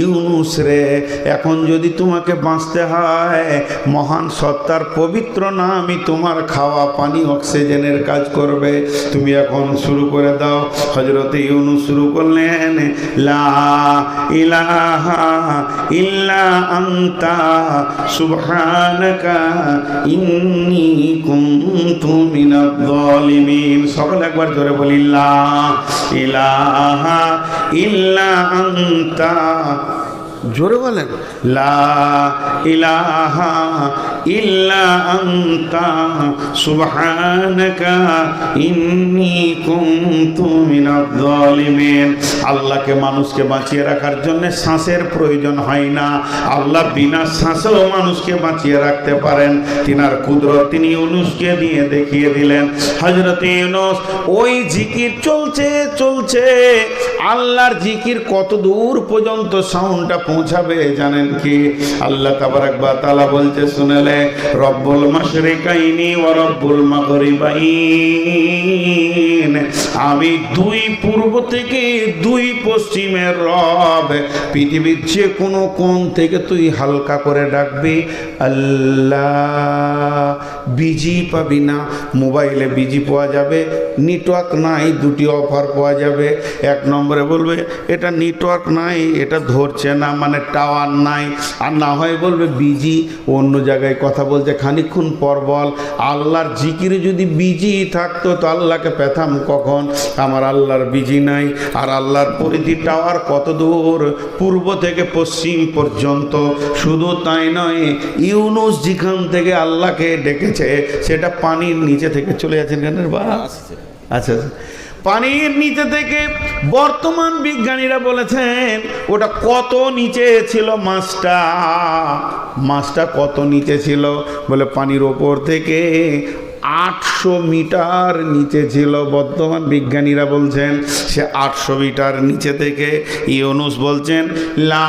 ইউনূস রে, এখন যদি তোমাকে বাঁচতে হয়, মহান সত্তার পবিত্র নামই তোমার খাওয়া পানি অক্সিজেনের কাজ করবে, তুমি এখন শুরু করে দাও। হযরতে ইউনূস শুরু করলেন, লা ইলাহা ইল্লা আনতা সুবহানাকা ইন্নী কুনতু মিনাজ জালিমিন। সকলে একবার জোরে বলি, লা ইলাহা ইল্লা আনতা, জোরে বলেন, লা ইলাহা ইল্লা আনতা সুবহানাকা ইন্নী কুনতু মিনাজ জালিমিন। আল্লাহকে মানুষকে বাঁচিয়ে রাখার জন্য শ্বাসের প্রয়োজন হয় না। আল্লাহ বিনা শ্বাসেও মানুষকে বাঁচিয়ে রাখতে পারেন। তিনার কুদরত তিনি ইউনূসকে দিয়ে দেখিয়ে দিলেন। হযরত ইউনূস ওই জিকির চলছে চলছে, আল্লাহর জিকির কত দূর পর্যন্ত সাউন্ডটা পৌঁছাবে জানেন কি? আল্লাহ তাবারাক ওয়া তাআলা বলছে, শুনেলে, রব্বুল মাশরিকাইনি ওয়া রব্বুল মাগরিবাইন, আমি দুই পূর্ব থেকে দুই পশ্চিমের রব। পৃথিবীর যে কোনো কোণ থেকে তুই হালকা করে ডাকবি আল্লাহ। বিজি পাবি না, মোবাইলে বিজি পাওয়া যাবে, নেটওয়ার্ক নাই, দুটি অফার পাওয়া যাবে। এক নম্বরে বলবে এটা নেটওয়ার্ক নাই, এটা ধরছে না, মানে টাওয়ার নাই। আর না হয় বলবে বিজি, অন্য জায়গায় কথা বলছে, খানিকক্ষণ পর বল। আল্লাহর জিকিরে যদি বিজি থাকতো তো আল্লাহকে পেতাম কখন? আমার আল্লাহর বিজি নাই। আর আল্লাহর পরিধি টাওয়ার কত দূর, পূর্ব থেকে পশ্চিম পর্যন্ত। শুধু তাই নয়, ইউনূস যেখান থেকে আল্লাহকে ডেকেছে সেটা পানির নিচে থেকে চলে যাচ্ছেন কেন? আচ্ছা, পানির নিচে থেকে বর্তমান বিজ্ঞানীরা বলেছেন ওটা কত নিচে ছিল। মাছটা কত নিচে ছিল বলে পানির ওপর থেকে 800 মিটার নিচে ছিল। বর্তমান বিজ্ঞানীরা বলছেন সে 800 মিটার নিচে থেকে ইউনূস বলছেন, লা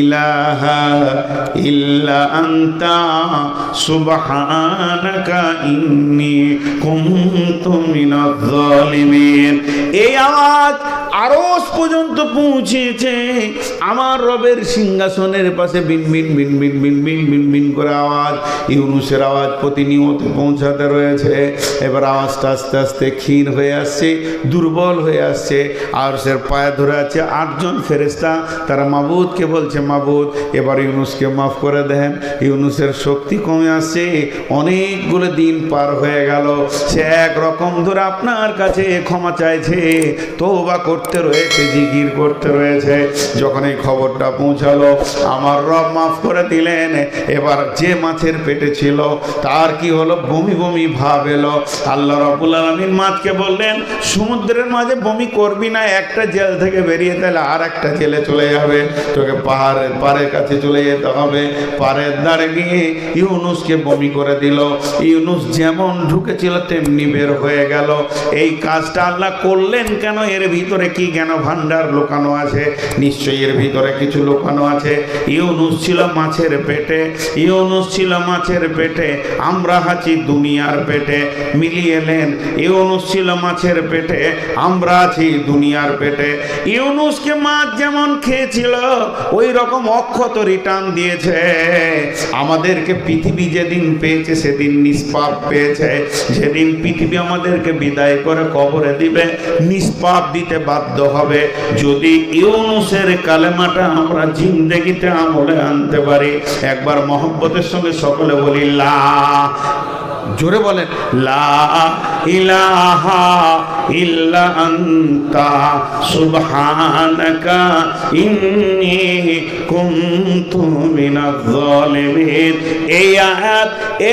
ইলাহা ইল্লা আনতা সুবহানাকা ইন্নী কুনতু মিনাজ জালিমিন। এই আওয়াজ আরশ পর্যন্ত পৌঁছেছে। আমার রবের সিংহাসনের পাশে বিন বিন বিন বিন বিন বিন বিন বিন করে আওয়াজ, ইউনুসের আওয়াজ প্রতিনিয়ত পৌঁছাতে রয়েছে। এবার আওয়াজটা আস্তে আস্তে ক্ষীণ হয়ে আসছে, দুর্বল হয়ে আসছে। আরশের পায়ে ধরে আছে 8 জন ফেরেশতা। তারা মাবুদকে বলছে, মাবুদ এবার ইউনুসকে মাফ করে দেন। ইউনুসের শক্তি কমে আসছে, অনেকগুলো দিন পার হয়ে গেল। সে একরকম ধরে আপনার কাছে ক্ষমা চাইছে, তওবা করতে রয়েছে, জিকির করতে রয়েছে। যখন এই খবরটা পৌঁছালো, আমার রব মাফ করে দিলেন। এবার যে মাছের পেটে ছিল তার কি হলো, বমি বমি ভাব এলো। আল্লাহ রাব্বুল আলামিন মাছকে বললেন, সমুদ্রের মাঝে বমি করবি না, একটা জেল থেকে বেরিয়ে তাহলে আর একটা জেলে চলে যাবে, তোকে পাড়ের কাছে চলে যেতে হবে। পাড়ের ধারে গিয়ে ইউনুসকে বমি করে দিল। ইউনুস যেমন ঢুকেছিল তেমনি বের হয়ে গেল। এই কাজটা আল্লাহ করলেন কেন? এর ভিতরে কি জ্ঞান ভান্ডার লুকানো আছে? নিশ্চয়ই এর ভিতরে কিছু লুকানো আছে। ইউনুস ছিল মাছের পেটে, ইউনুস ছিল মাছের পেটে, আমরা আছি দুনিয়ার পেটে। মিলিয়ে নেন, ইউনুস ছিল মাছের পেটে, আমরা আছি দুনিয়ার পেটে। ইউনুসকে মাছ যেমন খেয়েছিল ওই রকম অক্ষত রিটার্ন দিয়েছে। আমাদেরকে পৃথিবী যেদিন পেয়েছে সেদিন নিষ্পাপ পেয়েছে। যেদিন পৃথিবী আমাদেরকে বিদায় করে কবরে দিবে, নিষ্পাপ দিতে বাধ্য হবে। যদি ইউনুসের কালেমাটা আমরা জিন্দেগিতে আমলে আনতে পারি, একবার মহব্বতের সঙ্গে সকলে বলি লা, জোরে বলেন, লা ইলাহা ইল্লা আনতা সুবহানাকা ইন্নী কুনতু মিনাজ জালিমিন। এই আয়াত,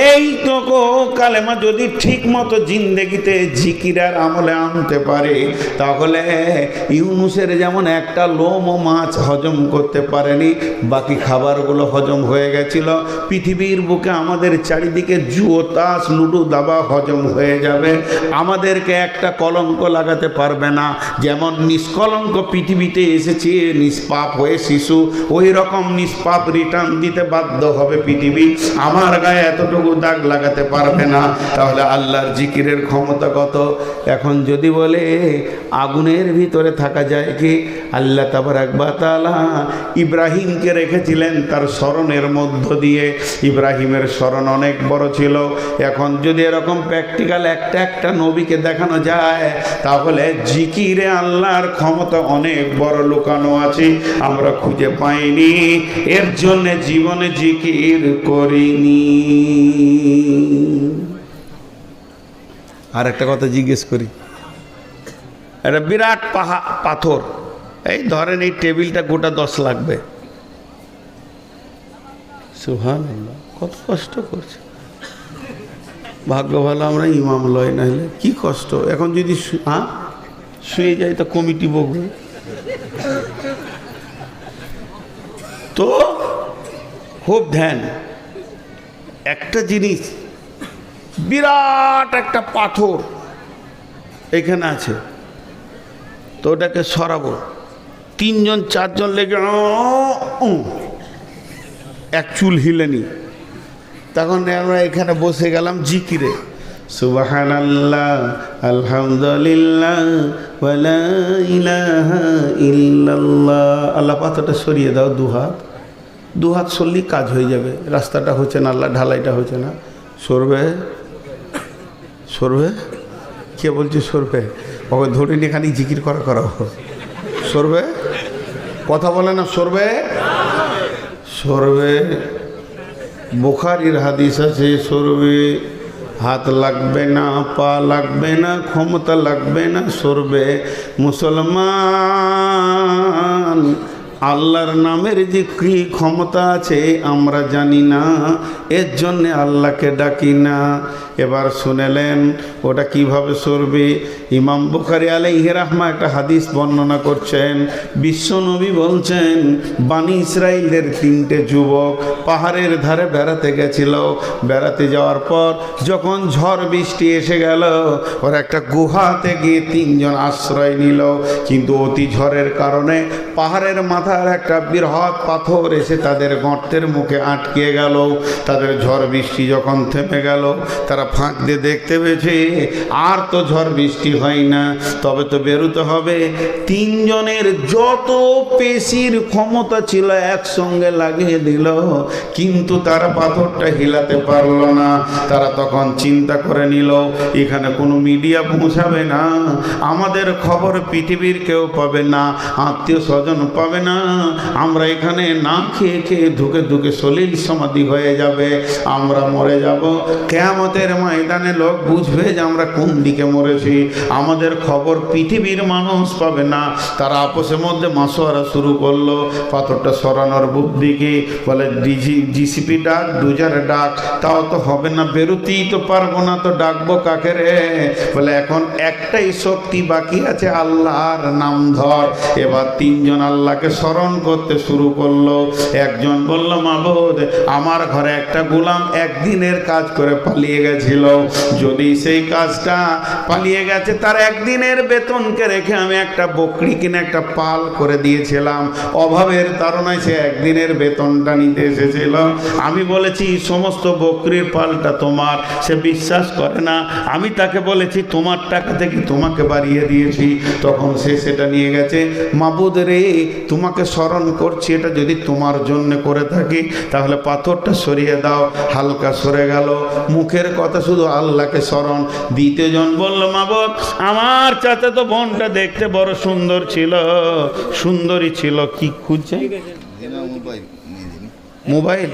এই তো কালেমা যদি ঠিক মতো জিন্দেগিতে জিকিরার আমলে আনতে পারে, তাহলে ইউনুসের যেমন একটা লোম ও মাছ হজম করতে পারেনি, বাকি খাবারগুলো হজম হয়ে গেছিল। পৃথিবীর বুকে আমাদের চারিদিকে জুয়ো, তাস, লুডো, দাবা হজম হয়ে যাবে। আমাদেরকে একটা কলঙ্ক লাগাতে পারবে না। যেমন নিষ্কলঙ্ক পৃথিবীতে এসেছে নিষ্পাপ হয়ে শিশু, ওই রকম নিষ্পাপ রিটার্ন দিতে বাধ্য হবে পৃথিবী। আমার গায়ে এতটুকু দাগ লাগাতে পারবে না। তাহলে আল্লাহর জিকিরের ক্ষমতা কত! এখন যদি বলে আগুনের ভিতরে থাকা যায় কি? আল্লাহ তাবারাক ওয়া তাআলা ইব্রাহিমকে রেখেছিলেন তার স্মরণের মধ্য দিয়ে। ইব্রাহিমের স্মরণ অনেক বড় ছিল। এখন যদি এরকম প্র্যাকটিক্যাল একটা একটা নবীকে দেখানো যায়, তাহলে জিকিরে আল্লাহর ক্ষমতা অনেক বড় লুকানো আছে, আমরা খুঁজে পাইনি। এর জন্য জীবনে জিকির করিনি। আর একটা কথা জিজ্ঞেস করি, একটা বিরাট পাথর, এই ধরেন এই টেবিলটা গোটা 10 লাগবে। সুবহানাল্লাহ, কত কষ্ট করছে। ভাগ্য ভালো আমরা ইমাম লয়, না হলে কি কষ্ট। এখন যদি শুয়ে যাই তো কমিটি বকবে। তো খুব ধ্যান, একটা জিনিস, বিরাট একটা পাথর এখানে আছে, তো ওটাকে সরাবো। 3 জন 4 জন লেগে এক চুল হিলেনি। তখন আমরা এখানে বসে গেলাম জিকিরে, সুবহানাল্লাহ, আলহামদুলিল্লাহ, ওয়া লা ইলাহা ইল্লাল্লাহ। আল্লাহ পাথরটা সরিয়ে দাও, দু হাত সরলেই কাজ হয়ে যাবে। রাস্তাটা হচ্ছে না, আল্লাহ ঢালাইটা হচ্ছে না। সরবে কে বলছে সরবে? ওকে ধরে নিয়ে খালি জিকির করা সরবে, কথা বলে না, সরবে। বুখারীর হাদিস আছে, সরবে, হাত লাগবে না, পা লাগবে না, ক্ষমতা লাগবে না, সরবে। মুসলমান, আল্লাহর নামের যে কি ক্ষমতা আছে আমরা জানি না, এর জন্যে আল্লাহকে ডাকি না। এবার শুনেলেন ওটা কিভাবে সরবে। ইমাম বুখারী আলাইহি রাহমা একটা হাদিস বর্ণনা করছেন। বিশ্বনবী বলছেন, বানি ইসরাইলের 3টে যুবক পাহাড়ের ধারে বেড়াতে গেছিল। বেড়াতে যাওয়ার পর যখন ঝড় বৃষ্টি এসে গেল, ওরা একটা গুহাতে গিয়ে 3 জন আশ্রয় নিল। কিন্তু অতি ঝড়ের কারণে পাহাড়ের মাথা মাথার একটা বৃহৎ পাথর এসে তাদের গর্তের মুখে আটকে গেল। তাদের ঝড় বৃষ্টি যখন থেমে গেল, তারা ফাঁক দিয়ে দেখতে পেয়েছে আর তো ঝড় বৃষ্টি হয় না, তবে তো বেরোতে হবে। তিনজনের যত পেশির ক্ষমতা ছিল একসঙ্গে লাগিয়ে দিল, কিন্তু তারা পাথরটা হিলাতে পারলো না। তারা তখন চিন্তা করে নিল, এখানে কোনো মিডিয়া পৌঁছাবে না, আমাদের খবর পৃথিবীর কেউ পাবে না, আত্মীয় স্বজন পাবে না, আমরা এখানে না খেয়ে খেয়ে ধুকে ধুকে সলিল সমাধি হয়ে যাবে, আমরা মরে যাব। কিয়ামতের ময়দানে লোক বুঝবে যে আমরা কোন দিকে মরেছি, আমাদের খবর পৃথিবীর মানুষ পাবে না। তারা আপসের মধ্যে মাসোয়ারা শুরু করলো পাথরটা সরানোর বুদ্ধিকে। বলে জিসিপি ডাক, ডুজার ডাক, তাও তো হবে না, বেরোতেই তো পারবো না, তো ডাকবো কাকে রে? বলে এখন একটাই শক্তি বাকি আছে, আল্লাহর নাম ধর। এবার তিনজন আল্লাহকে স্মরণ করতে শুরু করলো। একজন বলল, মাবুদ, আমার ঘরে একটা গোলাম একদিনের কাজ করে পালিয়ে গেছিল, যদি সেই কাজটা পালিয়ে গেছে, তার একদিনের বেতনকে রেখে আমি একটা বকরি কিনে একটা পাল করে দিয়েছিলাম, অভাবের তাড়নায় সে একদিনের বেতনটা নিতে এসেছিল। আমি বলেছি সমস্ত বকরির পালটা তোমার, সে বিশ্বাস করে না। আমি তাকে বলেছি তোমার টাকা থেকে তোমাকে বাড়িয়ে দিয়েছি, তখন সে সেটা নিয়ে গেছে। মাবুদ রে, তোমাকে স্মরণ করছি, এটা যদি তোমার জন্য করে থাকি তাহলে পাথরটা সরিয়ে দাও। হালকা সরে গেল, মুখের কথা শুধু আল্লাহকে স্মরণ। দ্বিতীয়জন বলল, মাবুদ, আমার চাচাতো বোনটা দেখতে বড় সুন্দর ছিল, সুন্দরী ছিল। কি খুঁজছে? মোবাইল।